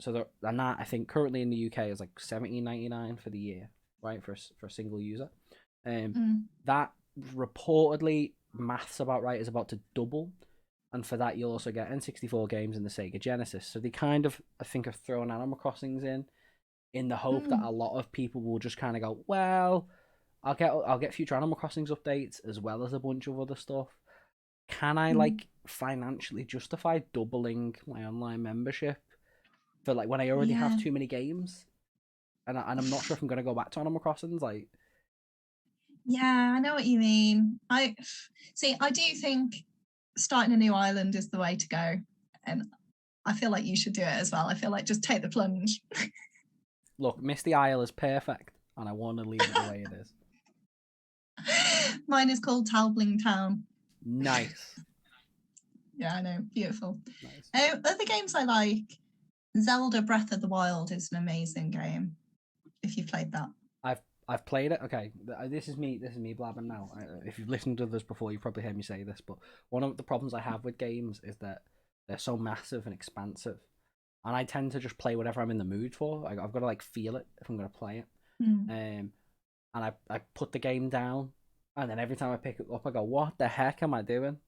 [SPEAKER 1] So and that I think currently in the UK is like $17.99 for the year, right, for a single user. That reportedly maths about right is about to double, and for that you'll also get N64 games in the Sega Genesis. So they kind of I think have thrown Animal Crossings in the hope that a lot of people will just kind of go, well, I'll get future Animal Crossings updates as well as a bunch of other stuff. Can I like financially justify doubling my online membership for like when I already have
[SPEAKER 2] Yeah.
[SPEAKER 1] too many games? And I'm not sure if I'm gonna go back to Animal Crossings. Like,
[SPEAKER 2] Yeah, I know what you mean. I do think starting a new island is the way to go. And I feel like you should do it as well. I feel like just take the plunge.
[SPEAKER 1] look, Misty Isle is perfect, and I want to leave it the way it is.
[SPEAKER 2] Mine is called Talbling Town.
[SPEAKER 1] Nice.
[SPEAKER 2] Yeah, I know. Beautiful.
[SPEAKER 1] Nice.
[SPEAKER 2] Other games I like, Zelda Breath of the Wild is an amazing game. If you've played that.
[SPEAKER 1] I've played it. Okay, this is me blabbing now. If you've listened to this before, you've probably heard me say this. But one of the problems I have with games is that they're so massive and expansive, and I tend to just play whatever I'm in the mood for. I've got to like feel it if I'm going to play it. And I put the game down, and then every time I pick it up, I go, "What the heck am I doing?"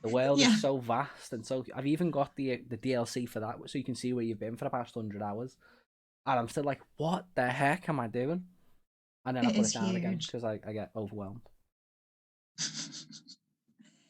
[SPEAKER 1] The world
[SPEAKER 2] Yeah.
[SPEAKER 1] is so vast, and so I've even got the DLC for that, so you can see where you've been for the past 100 hours, and I'm still like, "What the heck am I doing?" And then I
[SPEAKER 2] It
[SPEAKER 1] put
[SPEAKER 2] is
[SPEAKER 1] it down again
[SPEAKER 2] huge.
[SPEAKER 1] because I get overwhelmed.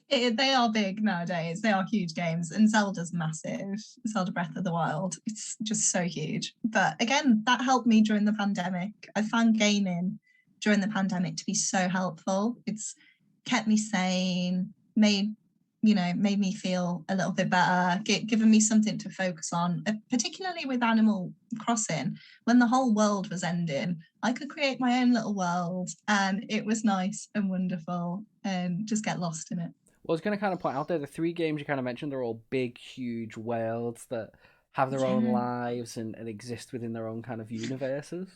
[SPEAKER 2] They are big nowadays. They are huge games, and Zelda's massive. Zelda Breath of the Wild, it's just so huge. But again, that helped me during the pandemic. I found gaming during the pandemic to be so helpful. It's kept me sane, made me feel a little bit better, given me something to focus on, particularly with Animal Crossing. When the whole world was ending, I could create my own little world, and it was nice and wonderful, and just get lost in it.
[SPEAKER 1] Well, I was going to kind of point out there the three games you kind of mentioned are all big, huge worlds that have their own
[SPEAKER 2] Yeah.
[SPEAKER 1] lives and exist within their own kind of universes.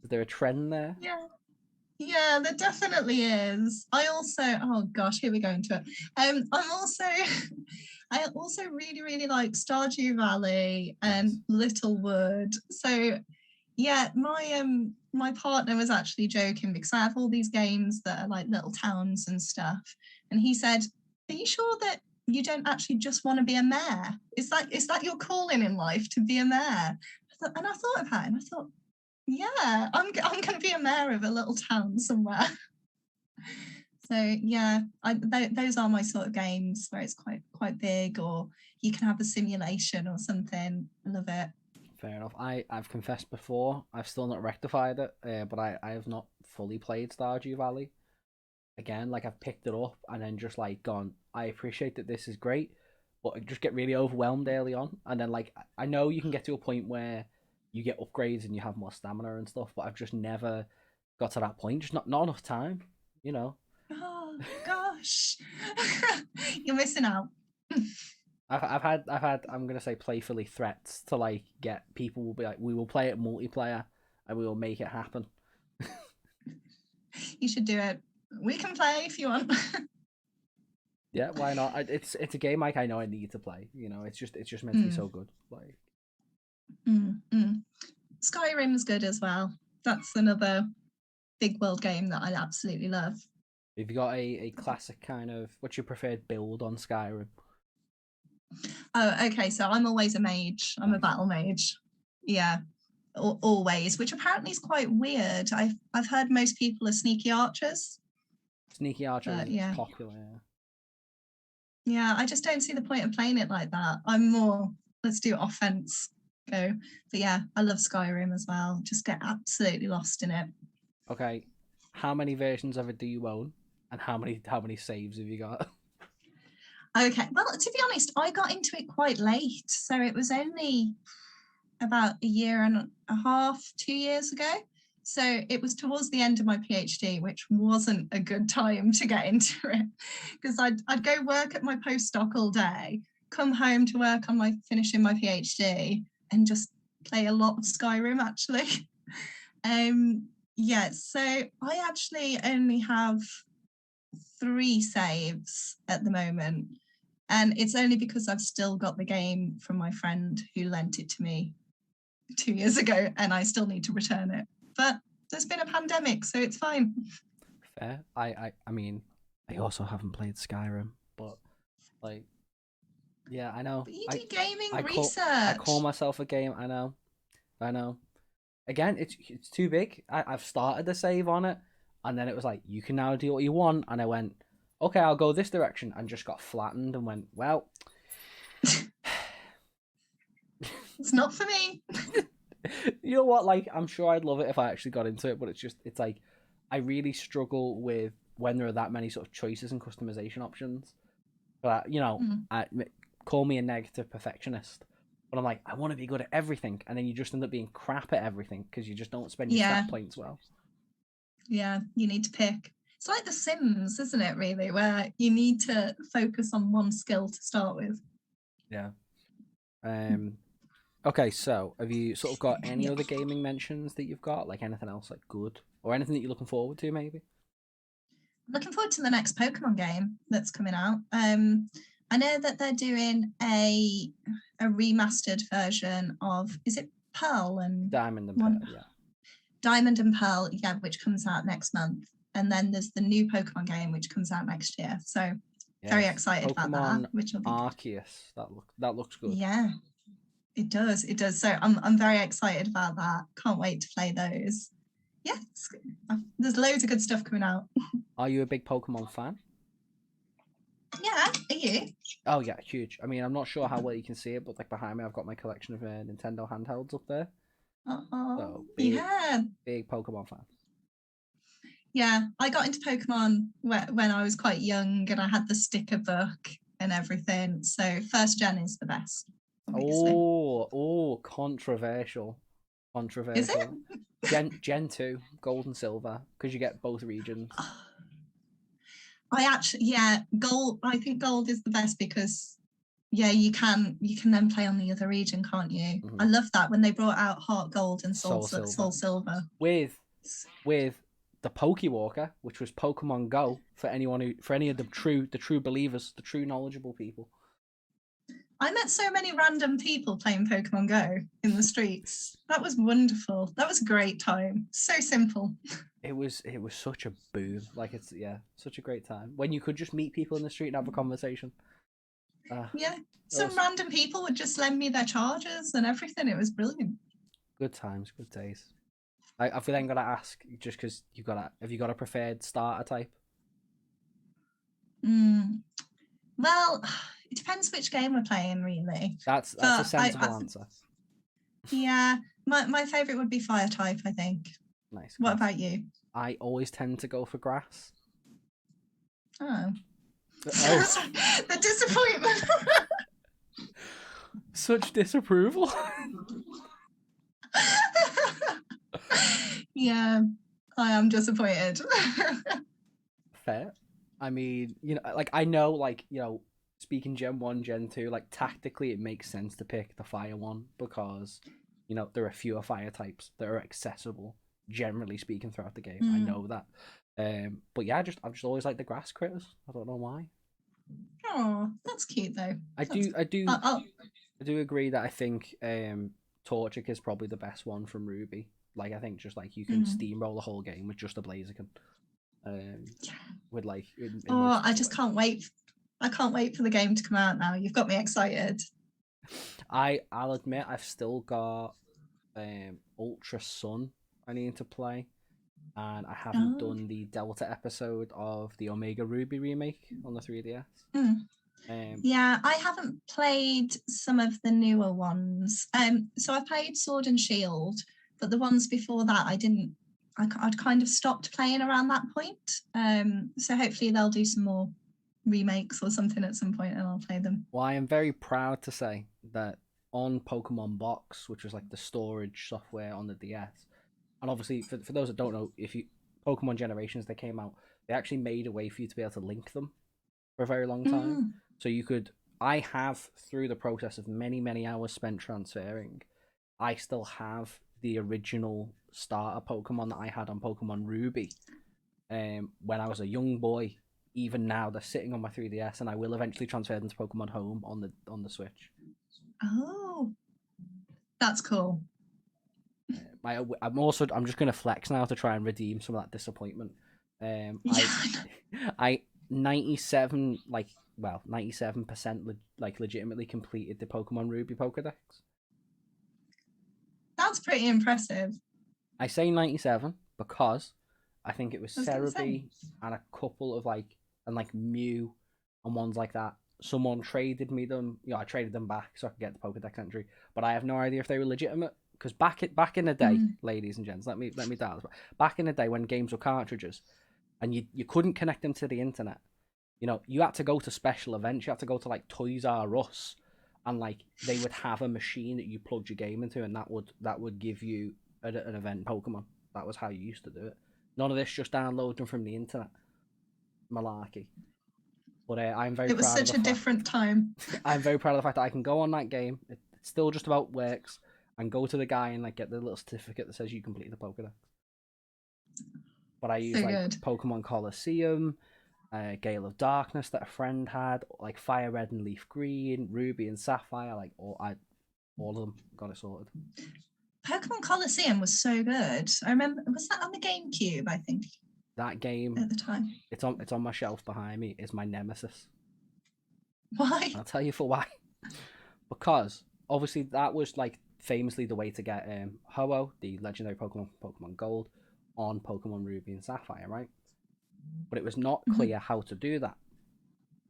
[SPEAKER 1] Is there a trend there?
[SPEAKER 2] Yeah. Yeah, there definitely is. I also, oh gosh, here we go into it. I'm also, I also really, really like Stardew Valley and
[SPEAKER 1] Nice.
[SPEAKER 2] Littlewood. So, yeah, my partner was actually joking because I have all these games that are like little towns and stuff, and he said, "Are you sure that you don't actually just want to be a mayor? Is that your calling in life to be a mayor?" And I thought about it, and I thought, yeah, I'm going to be a mayor of a little town somewhere. So yeah, those are my sort of games where it's quite big, or you can have a simulation or something. I love it.
[SPEAKER 1] Fair enough. I've confessed before. I've still not rectified it, but I have not fully played Stardew Valley. Again, like I've picked it up and then just like gone. I appreciate that this is great, but I just get really overwhelmed early on, and then like I know you can get to a point where you get upgrades and you have more stamina and stuff, but I've just never got to that point. Just not enough time, you know.
[SPEAKER 2] Oh gosh, you're missing out.
[SPEAKER 1] I've had I'm gonna say playfully threats to like get people will be like we will play it multiplayer and we will make it happen.
[SPEAKER 2] You should do it. We can play if you want.
[SPEAKER 1] Yeah, why not? It's a game like I know I need to play. You know, it's just meant to be so good. Like
[SPEAKER 2] Skyrim's good as well. That's another big world game that I absolutely love.
[SPEAKER 1] if you got a classic kind of what's your preferred build on Skyrim?
[SPEAKER 2] Oh, okay. So I'm always a mage. I'm a
[SPEAKER 1] Nice.
[SPEAKER 2] battle mage. Yeah, always, which apparently is quite weird. I've heard most people are sneaky archers.
[SPEAKER 1] Sneaky archer is
[SPEAKER 2] yeah.
[SPEAKER 1] popular.
[SPEAKER 2] Yeah, I just don't see the point of playing it like that. I'm more, let's do offense, go. But yeah, I love Skyrim as well. Just get absolutely lost in it.
[SPEAKER 1] Okay, how many versions of it do you own, and how many saves have you got?
[SPEAKER 2] Okay, well, to be honest, I got into it quite late, so it was only about a year and a half, 2 years ago. So it was towards the end of my PhD, which wasn't a good time to get into it, because I'd go work at my postdoc all day, come home to work on finishing my PhD, and just play a lot of Skyrim actually. Yeah, so I actually only have 3 saves at the moment, and it's only because I've still got the game from my friend who lent it to me 2 years ago, and I still need to return it. But there's been a pandemic, so it's fine.
[SPEAKER 1] Fair. I mean, I also haven't played Skyrim, but like, yeah, I know.
[SPEAKER 2] But you do gaming
[SPEAKER 1] research. I call myself a game. I know. Again, it's too big. I've started the save on it, and then it was like, you can now do what you want, and I went, okay, I'll go this direction, and just got flattened and went, well,
[SPEAKER 2] it's not for me.
[SPEAKER 1] You know what? Like, I'm sure I'd love it if I actually got into it, but it's like, I really struggle with when there are that many sort of choices and customization options. But call me a negative perfectionist, but I'm like, I want to be good at everything, and then you just end up being crap at everything because you just don't spend your stat points well.
[SPEAKER 2] Yeah, you need to pick. It's like The Sims, isn't it, really, where you need to focus on one skill to start with.
[SPEAKER 1] Yeah. Okay, so have you sort of got any other gaming mentions that you've got? Like anything else like good? Or anything that you're looking forward to, maybe?
[SPEAKER 2] I'm looking forward to the next Pokemon game that's coming out. I know that they're doing a remastered version of, is it Pearl and
[SPEAKER 1] Diamond and Pearl, yeah.
[SPEAKER 2] Diamond and Pearl, yeah, which comes out next month. And then there's the new Pokemon game which comes out next year. So very excited about that. Which will be
[SPEAKER 1] Arceus. That looks good.
[SPEAKER 2] Yeah, it does. It does. So I'm very excited about that. Can't wait to play those. Yeah, there's loads of good stuff coming out.
[SPEAKER 1] Are you a big Pokemon fan?
[SPEAKER 2] Yeah, are you?
[SPEAKER 1] Oh yeah, huge. I mean, I'm not sure how well you can see it, but like behind me, I've got my collection of Nintendo handhelds up there.
[SPEAKER 2] So
[SPEAKER 1] big Pokemon fan.
[SPEAKER 2] Yeah, I got into Pokemon when I was quite young, and I had the sticker book and everything. So first gen is the best. Obviously.
[SPEAKER 1] Oh, controversial.
[SPEAKER 2] Is it?
[SPEAKER 1] Gen 2, Gold and Silver, because you get both regions.
[SPEAKER 2] Gold. I think Gold is the best because, you can then play on the other region, can't you? Mm-hmm. I love that when they brought out Heart Gold and Soul Silver
[SPEAKER 1] with the Pokewalker, which was Pokemon Go for any of the true believers, the true knowledgeable people.
[SPEAKER 2] I met so many random people playing Pokemon Go in the streets. That was wonderful. That was a great time. So simple.
[SPEAKER 1] It was such a boom. Like, it's such a great time when you could just meet people in the street and have a conversation.
[SPEAKER 2] Random people would just lend me their chargers and everything. It was brilliant. Good
[SPEAKER 1] times, good days. I feel like I'm gonna ask just because have you got a preferred starter type?
[SPEAKER 2] Well, it depends which game we're playing, really.
[SPEAKER 1] That's a sensible answer.
[SPEAKER 2] Yeah, my favourite would be fire type, I think.
[SPEAKER 1] Nice.
[SPEAKER 2] What about you?
[SPEAKER 1] I always tend to go for grass.
[SPEAKER 2] Oh. The disappointment.
[SPEAKER 1] Such disapproval.
[SPEAKER 2] Yeah, I am disappointed.
[SPEAKER 1] Fair. I mean, like, I know, like, speaking Gen 1, Gen 2, like, tactically it makes sense to pick the fire one because, there are fewer fire types that are accessible, generally speaking, throughout the game. I know that. But yeah, I've just always liked the grass critters. I don't know why.
[SPEAKER 2] Oh, that's cute though.
[SPEAKER 1] I do agree that I think Torchic is probably the best one from Ruby. Like, I think just like you can steamroll the whole game with just a Blaziken. With like
[SPEAKER 2] I just can't wait. I can't wait for the game to come out now. You've got me excited.
[SPEAKER 1] I'll admit I've still got Ultra Sun I need to play, and I haven't
[SPEAKER 2] Oh.
[SPEAKER 1] done the Delta episode of the Omega Ruby remake on the 3DS.
[SPEAKER 2] Yeah, I haven't played some of the newer ones. So I played Sword and Shield, but the ones before that I didn't. I'd kind of stopped playing around that point. So hopefully they'll do some more remakes or something at some point, and I'll play them.
[SPEAKER 1] Well, I am very proud to say that on Pokemon Box, which was like the storage software on the DS, and obviously for those that don't know, if you Pokemon Generations they came out, they actually made a way for you to be able to link them for a very long time. So you could, I have through the process of many hours spent transferring, I still have the original starter Pokemon that I had on Pokemon Ruby, when I was a young boy. Even now, they're sitting on my 3DS, and I will eventually transfer them to Pokemon Home on the Switch.
[SPEAKER 2] Oh, that's cool.
[SPEAKER 1] I'm just going to flex now to try and redeem some of that disappointment. I 97 97% legitimately completed the Pokemon Ruby Pokedex.
[SPEAKER 2] That's pretty impressive.
[SPEAKER 1] I say 97 because I think it was Cerebi and a couple of like Mew and ones like that. Someone traded me them. I traded them back so I could get the Pokedex entry, but I have no idea if they were legitimate. Because back in the day, ladies and gents, let me dial this. Back in the day when games were cartridges, and you couldn't connect them to the internet, you had to go to special events. You had to go to like Toys R Us, and like they would have a machine that you plugged your game into, and that would give you an event Pokemon. That was how you used to do it. None of this just download them from the internet. Malarkey. But I'm very proud of the fact.
[SPEAKER 2] It was such a different time.
[SPEAKER 1] I'm very proud of the fact that I can go on that game. It still just about works. And go to the guy and like get the little certificate that says you completed the Pokedex. But I use Pokemon Colosseum, Gale of Darkness that a friend had, like Fire Red and Leaf Green, Ruby and Sapphire, like all of them got it sorted.
[SPEAKER 2] Pokemon Colosseum was so good. I remember, was that on the GameCube? I think
[SPEAKER 1] that game
[SPEAKER 2] at the time.
[SPEAKER 1] It's on my shelf behind me. Is my nemesis.
[SPEAKER 2] Why?
[SPEAKER 1] I'll tell you for why. Because obviously that was like famously the way to get Ho-Oh, the legendary Pokemon Gold, on Pokemon Ruby and Sapphire, right? But it was not clear how to do that.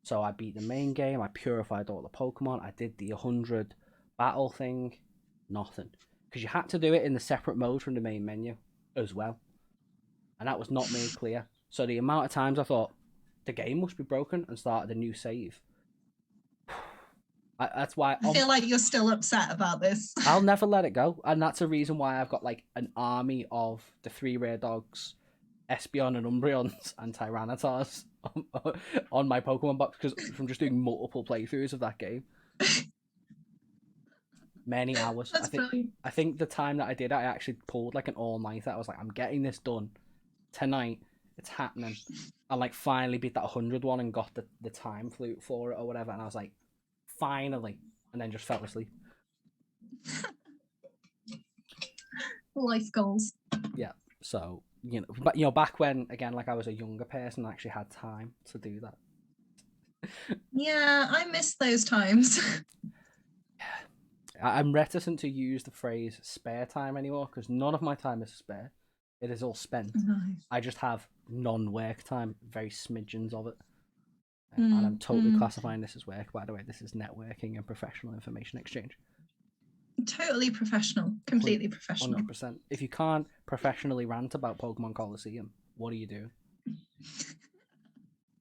[SPEAKER 1] So I beat the main game, I purified all the Pokemon, I did the 100 battle thing, nothing. Because you had to do it in the separate mode from the main menu as well. And that was not made clear. So the amount of times I thought, the game must be broken, and started a new save. That's why
[SPEAKER 2] I feel like you're still upset about this.
[SPEAKER 1] I'll never let it go, and that's a reason why I've got like an army of the 3 rare dogs, Espeon and Umbreons and Tyrannotars on my Pokemon box, because from just doing multiple playthroughs of that game. Many hours. I think the time that I did it, I actually pulled like an all-nighter. I was like, I'm getting this done tonight. It's happening. I like finally beat that 100 one and got the time flute for it or whatever, and I was like, finally, and then just fell asleep.
[SPEAKER 2] Life goals.
[SPEAKER 1] Yeah. So, but back when, again, like I was a younger person, I actually had time to do that.
[SPEAKER 2] Yeah, I miss those times.
[SPEAKER 1] I'm reticent to use the phrase spare time anymore, because none of my time is spare. It is all spent.
[SPEAKER 2] Nice.
[SPEAKER 1] I just have non-work time, very smidgens of it. And I'm totally classifying this as work, by the way. This is networking and professional information exchange.
[SPEAKER 2] Totally professional. Completely professional.
[SPEAKER 1] 100%. If you can't professionally rant about Pokemon Colosseum, what are you doing?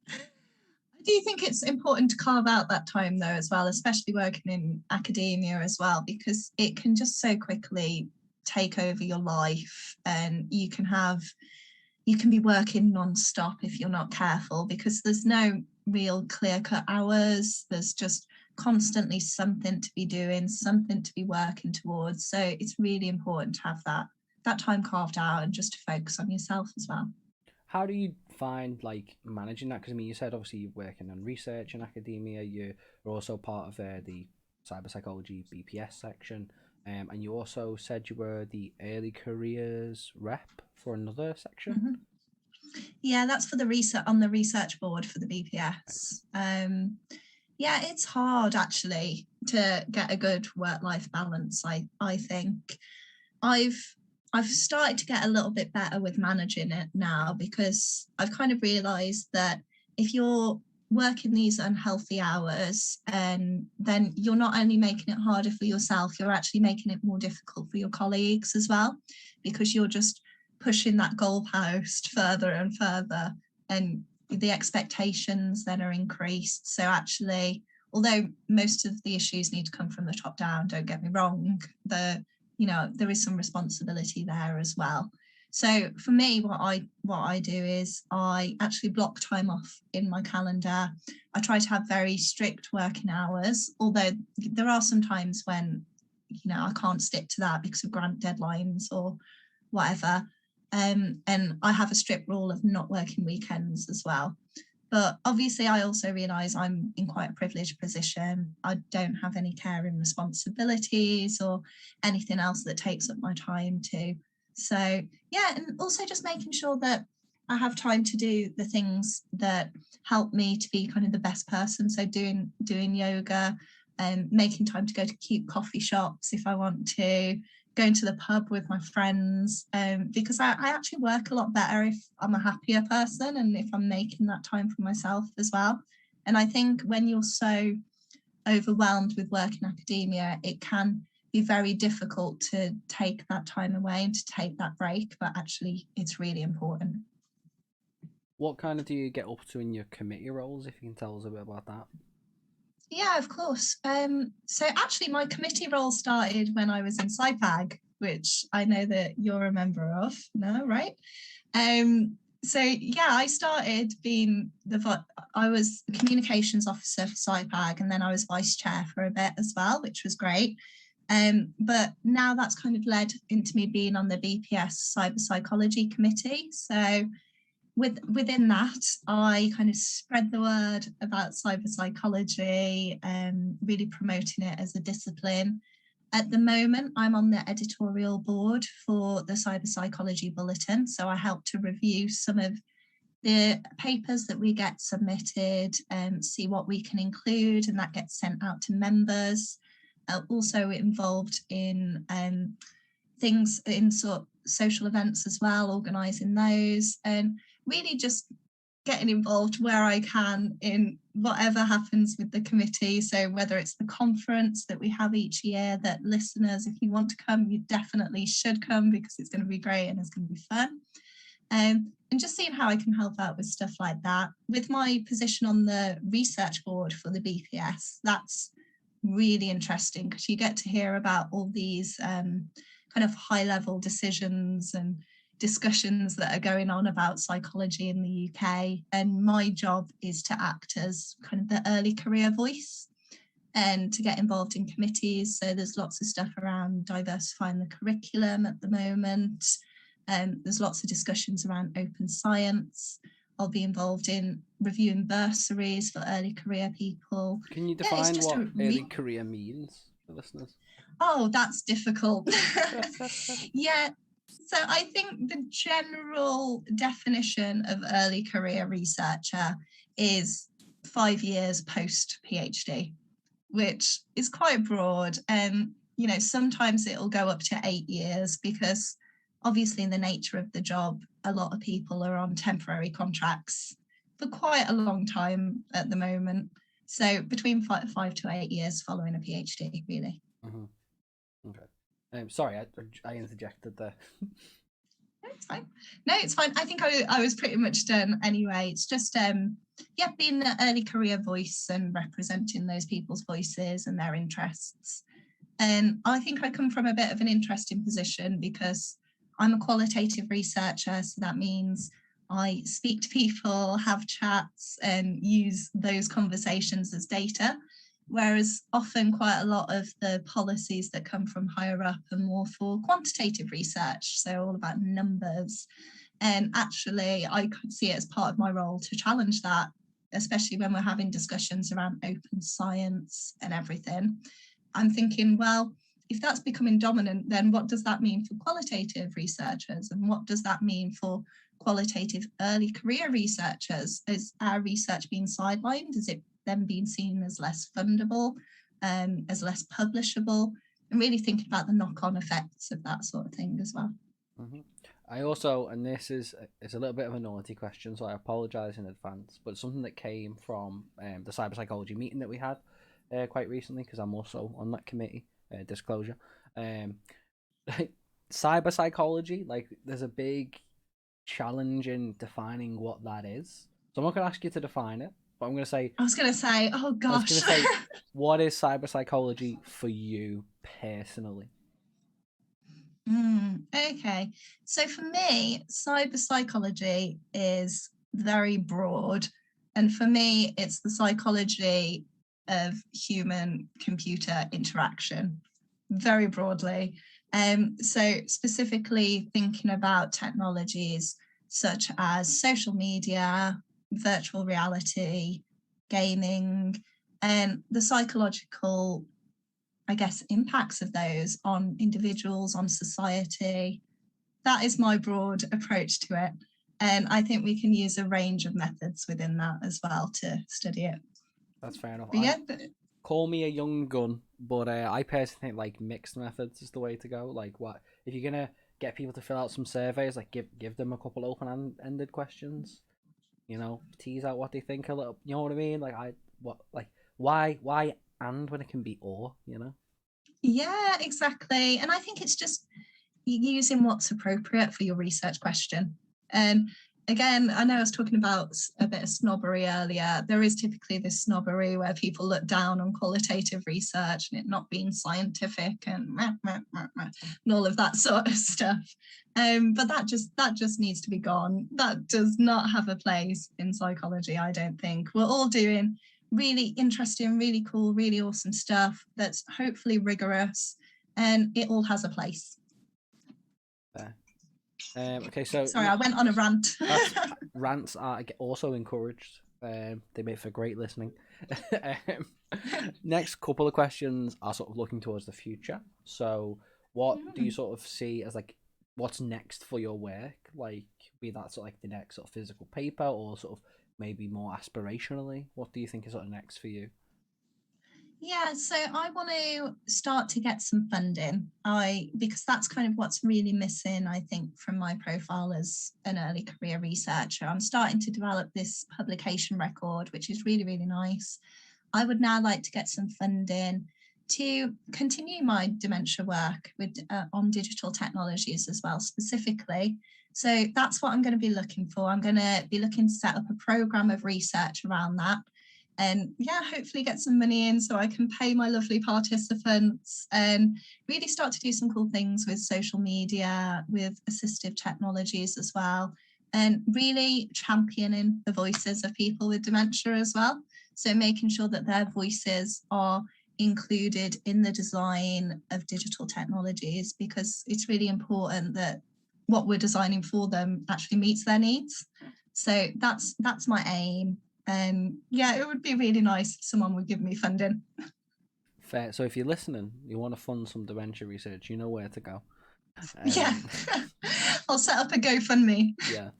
[SPEAKER 2] I do think it's important to carve out that time, though, as well, especially working in academia as well, because it can just so quickly take over your life, and you can be working non-stop if you're not careful, because there's no real clear-cut hours. There's just constantly something to be doing, something to be working towards. So it's really important to have that time carved out and just to focus on yourself as well.
[SPEAKER 1] How do you find like managing that? Because you said obviously you're working on research in academia. You're also part of the cyber psychology BPS section, and you also said you were the early careers rep for another section.
[SPEAKER 2] Mm-hmm. Yeah, that's for the research on the research board for the BPS. Yeah, it's hard actually to get a good work-life balance, I think. I've started to get a little bit better with managing it now, because I've kind of realised that if you're working these unhealthy hours, and then you're not only making it harder for yourself, you're actually making it more difficult for your colleagues as well, because you're just pushing that goalpost further and further, and the expectations then are increased. So actually, although most of the issues need to come from the top down, don't get me wrong, there is some responsibility there as well. So for me, what I do is I actually block time off in my calendar. I try to have very strict working hours, although there are some times when I can't stick to that because of grant deadlines or whatever. And I have a strict rule of not working weekends as well. But obviously, I also realise I'm in quite a privileged position. I don't have any caring responsibilities or anything else that takes up my time too. So yeah, and also just making sure that I have time to do the things that help me to be kind of the best person. So doing yoga, and making time to go to cute coffee shops if I want to, going to the pub with my friends, because I actually work a lot better if I'm a happier person and if I'm making that time for myself as well. And I think when you're so overwhelmed with work in academia, it can be very difficult to take that time away and to take that break, but actually it's really important.
[SPEAKER 1] What kind of do you get up to in your committee roles, if you can tell us a bit about that?
[SPEAKER 2] Yeah, of course. So actually, my committee role started when I was in SciPag, which I know that you're a member of. No, right? So yeah, I started being I was the communications officer for SciPag, and then I was vice chair for a bit as well, which was great. But now that's kind of led into me being on the BPS cyber psychology committee. So within that, I kind of spread the word about cyber psychology and really promoting it as a discipline. At the moment, I'm on the editorial board for the Cyber Psychology Bulletin. So I help to review some of the papers that we get submitted and see what we can include, and that gets sent out to members. Also involved in things in sort of social events as well, organising those, and really just getting involved where I can in whatever happens with the committee. So whether it's the conference that we have each year, that listeners, if you want to come, you definitely should come because it's going to be great and it's going to be fun. And just seeing how I can help out with stuff like that. With my position on the research board for the BPS, that's really interesting because you get to hear about all these kind of high level decisions and discussions that are going on about psychology in the UK. And my job is to act as kind of the early career voice and to get involved in committees. So there's lots of stuff around diversifying the curriculum at the moment. There's lots of discussions around open science. I'll be involved in reviewing bursaries for early career people.
[SPEAKER 1] Can you define what early career means for listeners?
[SPEAKER 2] Oh, that's difficult. Yeah. So I think the general definition of early career researcher is 5 years post PhD, which is quite broad. And, sometimes it'll go up to 8 years because obviously in the nature of the job, a lot of people are on temporary contracts for quite a long time at the moment. So between 5 to 8 years following a PhD, really.
[SPEAKER 1] Mm-hmm. Okay. Sorry, I interjected there.
[SPEAKER 2] No, it's fine. No, it's fine. I think I was pretty much done anyway. It's just being the early career voice and representing those people's voices and their interests. And I think I come from a bit of an interesting position because I'm a qualitative researcher, so that means I speak to people, have chats, and use those conversations as data. Whereas often quite a lot of the policies that come from higher up are more for quantitative research, so all about numbers. And actually, I could see it as part of my role to challenge that, especially when we're having discussions around open science and everything. I'm thinking, well, if that's becoming dominant, then what does that mean for qualitative researchers? And what does that mean for qualitative early career researchers? Is our research being sidelined? Is it then being seen as less fundable, as less publishable? and really thinking about the knock-on effects of that sort of thing as well.
[SPEAKER 1] Mm-hmm. I also, and this is it's a little bit of a naughty question, so I apologise in advance, but something that came from the cyber psychology meeting that we had quite recently, because I'm also on that committee. Disclosure. Um, cyber psychology, like, there's a big challenge in defining what that is. So I'm not going to ask you to define it, but I'm going to say.
[SPEAKER 2] I was going to say, oh gosh.
[SPEAKER 1] I was going to say, what is cyber psychology for you personally?
[SPEAKER 2] Okay, so for me, cyber psychology is very broad, and for me, it's the psychology of human computer interaction, very broadly. So specifically thinking about technologies such as social media, virtual reality, gaming, and the psychological, I guess, impacts of those on individuals, on society. That is my broad approach to it. And I think we can use a range of methods within that as well to study it.
[SPEAKER 1] That's fair enough.
[SPEAKER 2] But yeah,
[SPEAKER 1] Call me a young gun, but I personally think like mixed methods is the way to go. Like, what if you're gonna get people to fill out some surveys? Like, give them a couple open-ended questions. You know, tease out what they think a little. You know what I mean? Why and when it can be or, you know?
[SPEAKER 2] Yeah, exactly. And I think it's just using what's appropriate for your research question. And again, I know I was talking about a bit of snobbery earlier. There is typically this snobbery where people look down on qualitative research and it not being scientific and all of that sort of stuff. But that just needs to be gone. That does not have a place in psychology, I don't think. We're all doing really interesting, really cool, really awesome stuff that's hopefully rigorous, and it all has a place.
[SPEAKER 1] There. Okay, so
[SPEAKER 2] sorry, I went on a rant.
[SPEAKER 1] Rants are also encouraged. They make for great listening. Next couple of questions are sort of looking towards the future. So, what do you sort of see as like what's next for your work? Like, be that sort of like the next sort of physical paper, or sort of maybe more aspirationally? What do you think is sort of next for you?
[SPEAKER 2] Yeah, so I want to start to get some funding. Because that's kind of what's really missing, I think, from my profile as an early career researcher. I'm starting to develop this publication record, which is really, really nice. I would now like to get some funding to continue my dementia work with on digital technologies as well, specifically. So that's what I'm going to be looking for. I'm going to be looking to set up a program of research around that. And yeah, hopefully get some money in so I can pay my lovely participants and really start to do some cool things with social media, with assistive technologies as well, and really championing the voices of people with dementia as well. So making sure that their voices are included in the design of digital technologies, because it's really important that what we're designing for them actually meets their needs. So that's my aim. Yeah, it would be really nice if someone would give me funding.
[SPEAKER 1] Fair. So if you're listening, you want to fund some dementia research, you know where to go.
[SPEAKER 2] Yeah, I'll set up a GoFundMe.
[SPEAKER 1] Yeah.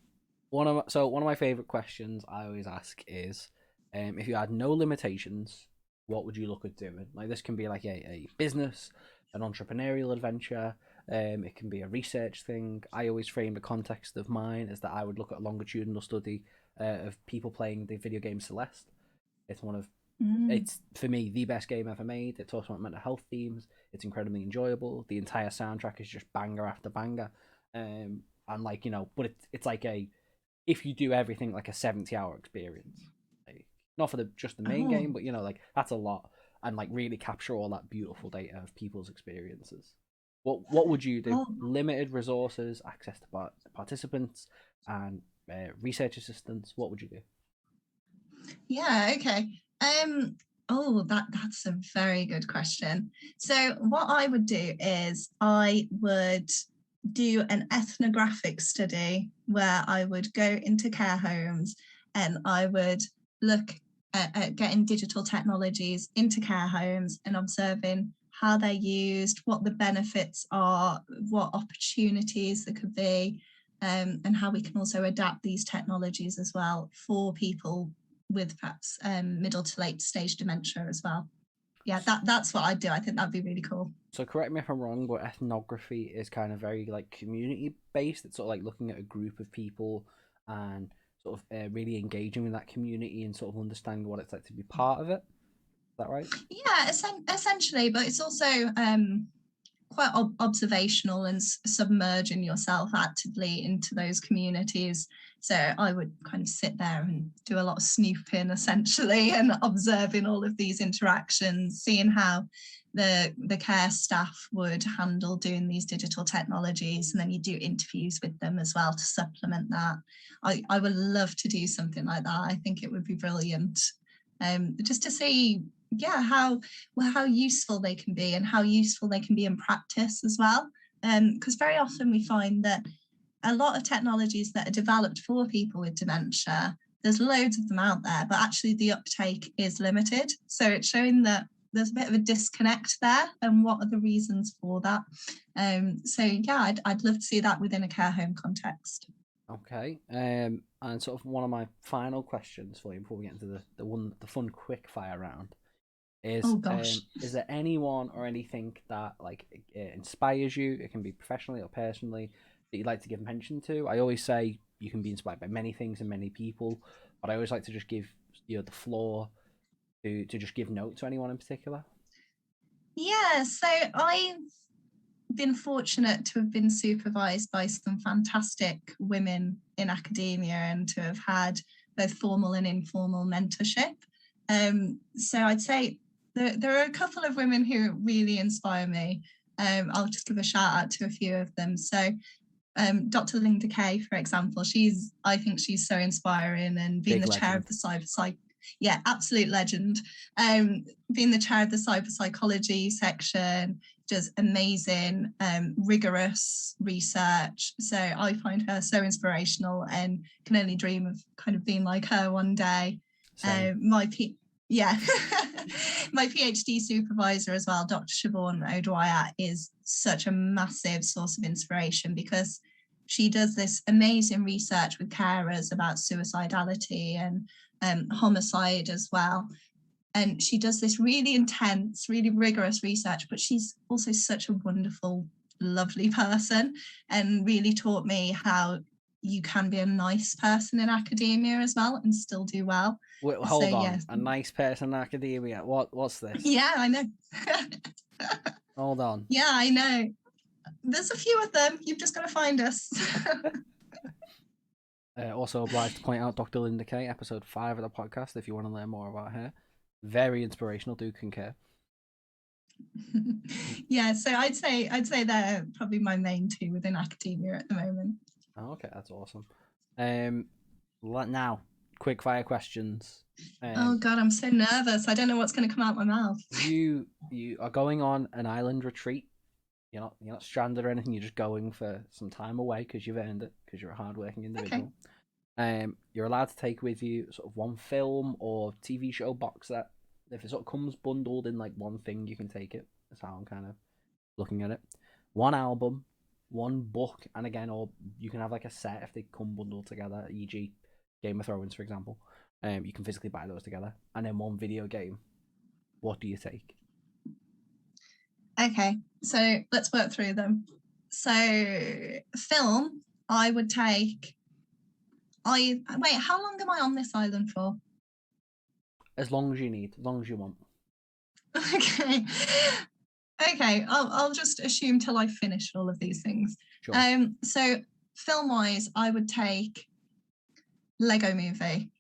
[SPEAKER 1] One of my favorite questions I always ask is, if you had no limitations, what would you look at doing? Like, this can be like a business, an entrepreneurial adventure. It can be a research thing. I always frame the context of mine as that I would look at a longitudinal study of people playing the video game Celeste. It's it's for me the best game ever made. It talks about mental health themes. It's incredibly enjoyable. The entire soundtrack is just banger after banger. And like, you know, but it's like if you do everything like a 70-hour experience, like, not for just the main game, but you know, like, that's a lot, and like really capture all that beautiful data of people's experiences. What would you do? Limited resources, access to participants, and research assistants. What would you do?
[SPEAKER 2] Yeah, okay. That's a very good question. So what I would do is I would do an ethnographic study where I would go into care homes and I would look at getting digital technologies into care homes and observing how they're used, what the benefits are, what opportunities there could be, and how we can also adapt these technologies as well for people with perhaps middle to late stage dementia as well. yeah, that's what I'd do. I think that'd be really cool.
[SPEAKER 1] So correct me if I'm wrong, but ethnography is kind of very like community based. It's sort of like looking at a group of people and sort of really engaging with that community and sort of understanding what it's like to be part of it. Is that right?
[SPEAKER 2] Yeah, essentially, but it's also quite observational and submerging yourself actively into those communities. So I would kind of sit there and do a lot of snooping essentially and observing all of these interactions, seeing how the care staff would handle doing these digital technologies, and then you do interviews with them as well to supplement that. I would love to do something like that. I think it would be brilliant. Just to see how useful they can be and how useful they can be in practice as well. Because very often we find that a lot of technologies that are developed for people with dementia, there's loads of them out there, but actually the uptake is limited. So it's showing that there's a bit of a disconnect there, and what are the reasons for that. So yeah, I'd love to see that within a care home context.
[SPEAKER 1] Okay. And sort of one of my final questions for you before we get into the fun quick fire round is,
[SPEAKER 2] oh gosh,
[SPEAKER 1] is there anyone or anything that like inspires you? It can be professionally or personally that you'd like to give mention to. I always say you can be inspired by many things and many people, but I always like to just give the floor to just give note to anyone in particular.
[SPEAKER 2] Yeah, so I've been fortunate to have been supervised by some fantastic women in academia and to have had both formal and informal mentorship. So I'd say there are a couple of women who really inspire me. I'll just give a shout out to a few of them. So Dr. Linda Kay, for example, I think she's so inspiring, and being the chair of the cyber psych. Yeah, absolute legend. Being the chair of the cyber psychology section, does amazing, rigorous research. So I find her so inspirational and can only dream of kind of being like her one day. My PhD supervisor as well, Dr. Siobhan O'Dwyer, is such a massive source of inspiration because she does this amazing research with carers about suicidality and homicide as well. And she does this really intense, really rigorous research, but she's also such a wonderful, lovely person, and really taught me how you can be a nice person in academia as well and still do well.
[SPEAKER 1] Wait, hold on. Yeah. A nice person in academia? What's this?
[SPEAKER 2] Yeah, I know.
[SPEAKER 1] Hold on.
[SPEAKER 2] Yeah, I know. There's a few of them. You've just got to find us.
[SPEAKER 1] Also obliged to point out Dr. Linda Kay, episode 5 of the podcast, if you want to learn more about her. Very inspirational, do concur.
[SPEAKER 2] Yeah, so I'd say they're probably my main two within academia at the moment.
[SPEAKER 1] Oh, okay, that's awesome. Now, quick fire questions.
[SPEAKER 2] Oh god, I'm so nervous. I don't know what's going to come out my mouth.
[SPEAKER 1] You are going on an island retreat. You're not stranded or anything. You're just going for some time away because you've earned it, because you're a hardworking individual. Okay. You're allowed to take with you sort of one film or TV show box set. If it sort of comes bundled in like one thing, you can take it. That's how I'm kind of looking at it. One album, one book, and again, or you can have like a set if they come bundled together, e.g. Game of Thrones, for example. You can physically buy those together. And then one video game. What do you take?
[SPEAKER 2] Okay, so let's work through them. So film, I would take... Wait, how long am I on this island for?
[SPEAKER 1] As long as you need, as long as you want.
[SPEAKER 2] Okay, I'll just assume till I finish all of these things. Sure. So film-wise, I would take Lego Movie.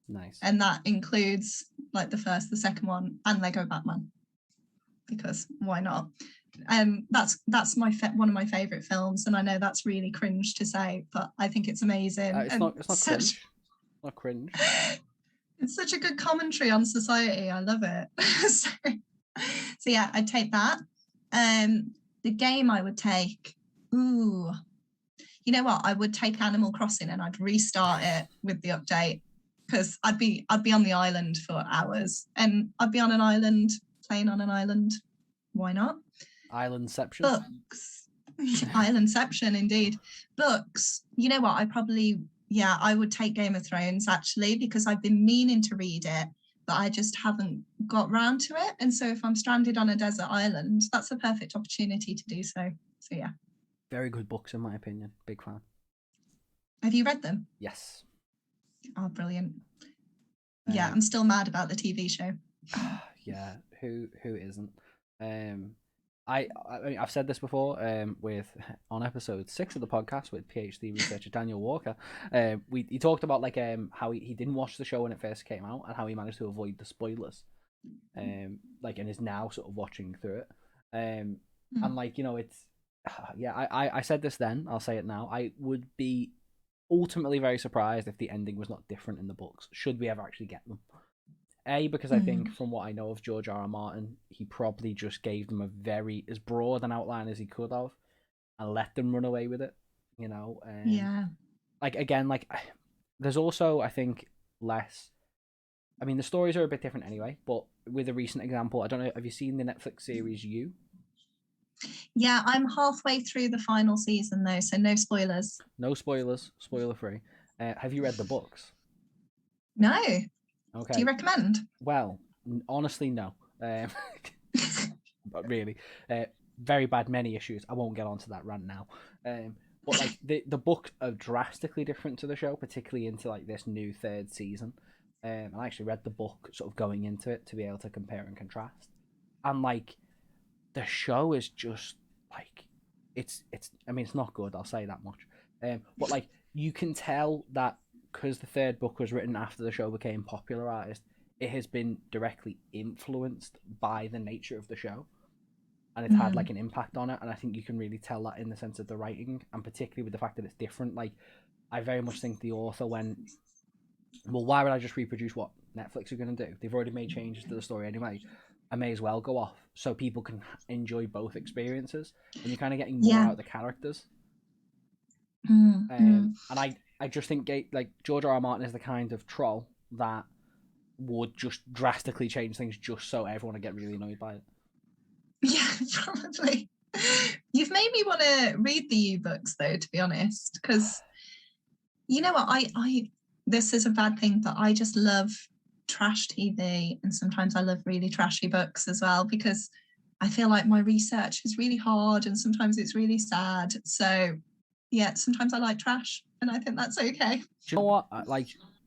[SPEAKER 1] Nice.
[SPEAKER 2] And that includes like the first, the second one, and Lego Batman. Because why not? That's one of my favourite films, and I know that's really cringe to say, but I think it's amazing.
[SPEAKER 1] It's not cringe. Not cringe.
[SPEAKER 2] It's such a good commentary on society. I love it. so yeah, I'd take that. The game I would take. Ooh, you know what? I would take Animal Crossing and I'd restart it with the update, because I'd be on the island for hours, and I'd be on an island, playing on an island. Why not?
[SPEAKER 1] Islandception.
[SPEAKER 2] Books. Islandception, indeed. Books. You know what? I would take Game of Thrones, actually, because I've been meaning to read it, but I just haven't got round to it. And so if I'm stranded on a desert island, that's a perfect opportunity to do so. So yeah.
[SPEAKER 1] Very good books, in my opinion. Big fan.
[SPEAKER 2] Have you read them?
[SPEAKER 1] Yes.
[SPEAKER 2] Oh, brilliant. Yeah, I'm still mad about the TV show.
[SPEAKER 1] Yeah, who isn't? I've said this before. With on episode 6 of the podcast with PhD researcher Daniel Walker, he talked about like how he didn't watch the show when it first came out and how he managed to avoid the spoilers, like and is now sort of watching through it, and like it's yeah. I said this then. I'll say it now. I would be ultimately very surprised if the ending was not different in the books. Should we ever actually get them? Because I think from what I know of George R. R. Martin, he probably just gave them a very as broad an outline as he could have, and let them run away with it.
[SPEAKER 2] Yeah.
[SPEAKER 1] Like again, like there's also I think less. I mean, the stories are a bit different anyway. But with a recent example, I don't know. Have you seen the Netflix series You?
[SPEAKER 2] Yeah, I'm halfway through the final season though, so no spoilers.
[SPEAKER 1] No spoilers, spoiler free. Have you read the books?
[SPEAKER 2] No.
[SPEAKER 1] Okay.
[SPEAKER 2] Do you recommend?
[SPEAKER 1] Well, honestly, no. But really, very bad, many issues. I won't get onto that rant now. But like the books are drastically different to the show, particularly into like this new third season. I actually read the book sort of going into it to be able to compare and contrast. And like the show is just like it's. I mean, it's not good. I'll say that much. But like you can tell that because the third book was written after the show became popularized, it has been directly influenced by the nature of the show, and it's had like an impact on it. And I think you can really tell that in the sense of the writing, and particularly with the fact that it's different. Like I very much think the author went, well, why would I just reproduce what Netflix are going to do? They've already made changes to the story anyway. I may as well go off so people can enjoy both experiences, and you're kind of getting more out of the characters. And I just think like George R. R. Martin is the kind of troll that would just drastically change things just so everyone would get really annoyed by it.
[SPEAKER 2] Yeah, probably. You've made me want to read the U books though, to be honest, because you know what, I this is a bad thing, but I just love trash TV, and sometimes I love really trashy books as well, because I feel like my research is really hard and sometimes it's really sad. So yeah, sometimes I like trash, and I think that's okay.
[SPEAKER 1] Do you know what?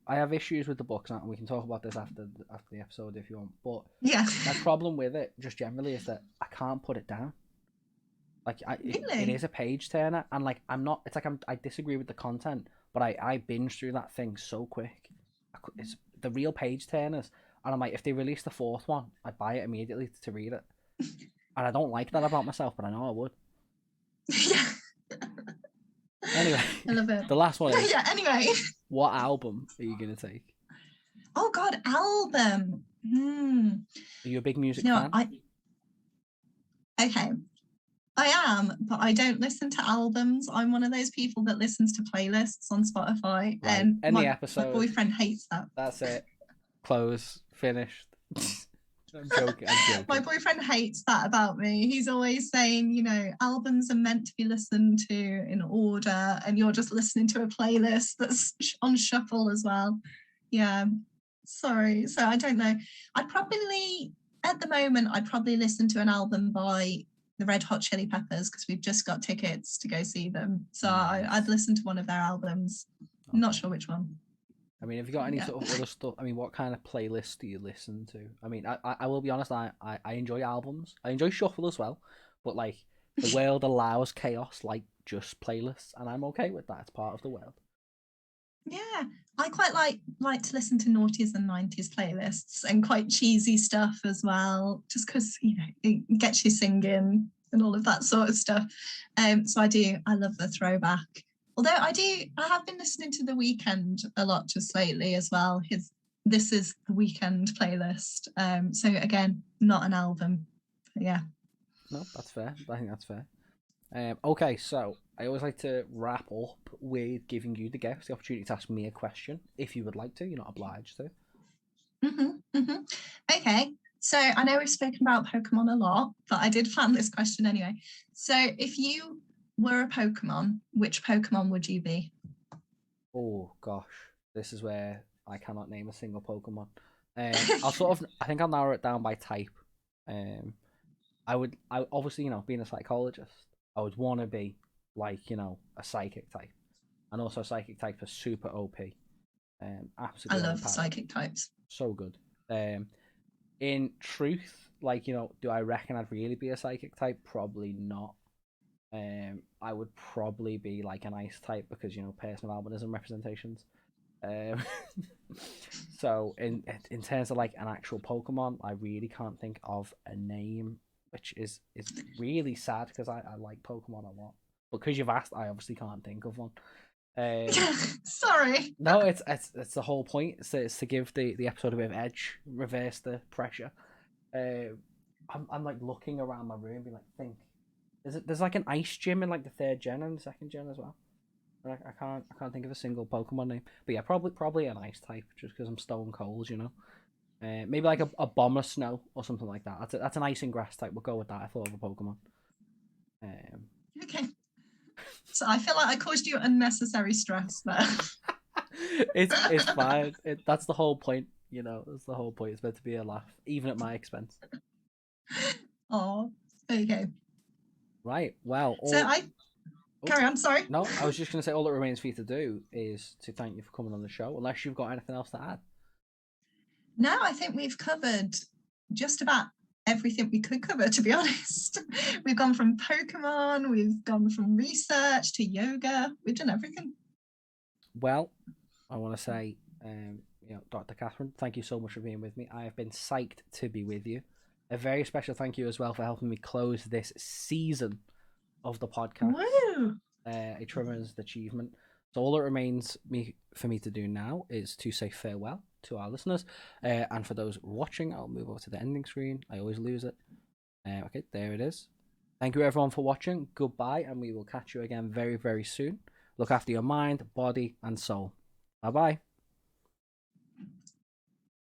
[SPEAKER 1] I have issues with the books, and we can talk about this after the episode if you want. But
[SPEAKER 2] yeah,
[SPEAKER 1] my problem with it, just generally, is that I can't put it down. Like it is a page turner, and like I disagree with the content, but I binge through that thing so quick. It's the real page turners, and I'm like, if they release the fourth one, I'd buy it immediately to read it. And I don't like that about myself, but I know I would.
[SPEAKER 2] Yeah.
[SPEAKER 1] Anyway,
[SPEAKER 2] I love it.
[SPEAKER 1] The last one is,
[SPEAKER 2] yeah, anyway.
[SPEAKER 1] What album are you going to take?
[SPEAKER 2] Oh God, album.
[SPEAKER 1] Are you a big music fan?
[SPEAKER 2] Okay, I am, but I don't listen to albums. I'm one of those people that listens to playlists on Spotify.
[SPEAKER 1] Right.
[SPEAKER 2] And
[SPEAKER 1] my
[SPEAKER 2] boyfriend hates that.
[SPEAKER 1] That's it. Close. Finished. I'm joking.
[SPEAKER 2] My boyfriend hates that about me. He's always saying, albums are meant to be listened to in order, and you're just listening to a playlist that's on shuffle as well. Yeah, sorry. So I don't know. At the moment, I'd probably listen to an album by the Red Hot Chili Peppers, because we've just got tickets to go see them. So nice. I'd listen to one of their albums. Okay. Not sure which one.
[SPEAKER 1] I mean, have you got any sort of other stuff? I mean, what kind of playlists do you listen to? I mean, I will be honest, I enjoy albums. I enjoy shuffle as well. But, like, the world allows chaos, like, just playlists. And I'm okay with that. It's part of the world.
[SPEAKER 2] Yeah, I quite like to listen to noughties and 90s playlists, and quite cheesy stuff as well, just because, it gets you singing and all of that sort of stuff. So I love the throwback. Although I have been listening to The Weeknd a lot just lately as well. This is the Weeknd playlist. So again, not an album, but yeah.
[SPEAKER 1] No, that's fair. I think that's fair. Okay, so I always like to wrap up with giving you, the guest, the opportunity to ask me a question. If you would like to, you're not obliged to.
[SPEAKER 2] Okay, so I know we've spoken about Pokemon a lot, but I did plan this question anyway. So if you were a Pokemon, which Pokemon would you be?
[SPEAKER 1] Oh gosh, this is where I cannot name a single Pokemon. I think I'll narrow it down by type. Um, I obviously, being a psychologist, I would want to be like, a psychic type, and also a psychic type are super OP,
[SPEAKER 2] I
[SPEAKER 1] absolutely
[SPEAKER 2] love
[SPEAKER 1] overpowered,
[SPEAKER 2] psychic types.
[SPEAKER 1] so good. In truth, like, do I reckon I'd really be a psychic type? Probably not. I would probably be like an ice type because personal albinism representations. Um, so in terms of like an actual Pokemon, I really can't think of a name, which is really sad because I like Pokemon a lot. Because you've asked, I obviously can't think of one.
[SPEAKER 2] Sorry.
[SPEAKER 1] No, it's the whole point. It's to give the episode a bit of edge, reverse the pressure. I'm like looking around my room, being like, think. There's like an ice gym in like the third gen and the second gen as well. I can't think of a single Pokemon name. But yeah, probably an ice type, just because I'm stone cold. Maybe like a bomber snow or something like that. That's an ice and grass type. We'll go with that. I thought of a Pokemon.
[SPEAKER 2] Okay. So I feel like I caused you unnecessary stress there.
[SPEAKER 1] It's fine. That's the whole point. That's the whole point. It's meant to be a laugh, even at my expense.
[SPEAKER 2] Oh, okay.
[SPEAKER 1] Right. Well.
[SPEAKER 2] Carry on. Sorry.
[SPEAKER 1] No, I was just going to say all that remains for you to do is to thank you for coming on the show, unless you've got anything else to add.
[SPEAKER 2] No, I think we've covered just about everything we could cover, to be honest. We've gone from Pokemon, we've gone from research to yoga. We've done everything.
[SPEAKER 1] Well, I want to say, Dr. Catherine, thank you so much for being with me. I have been psyched to be with you. A very special thank you as well for helping me close this season of the podcast.
[SPEAKER 2] Woo!
[SPEAKER 1] A tremendous achievement. So all that remains for me to do now is to say farewell to our listeners, and for those watching, I'll move over to the ending screen. I always lose it. Okay, there it is. Thank you everyone for watching. Goodbye, and we will catch you again very, very soon. Look after your mind, body, and soul. Bye bye.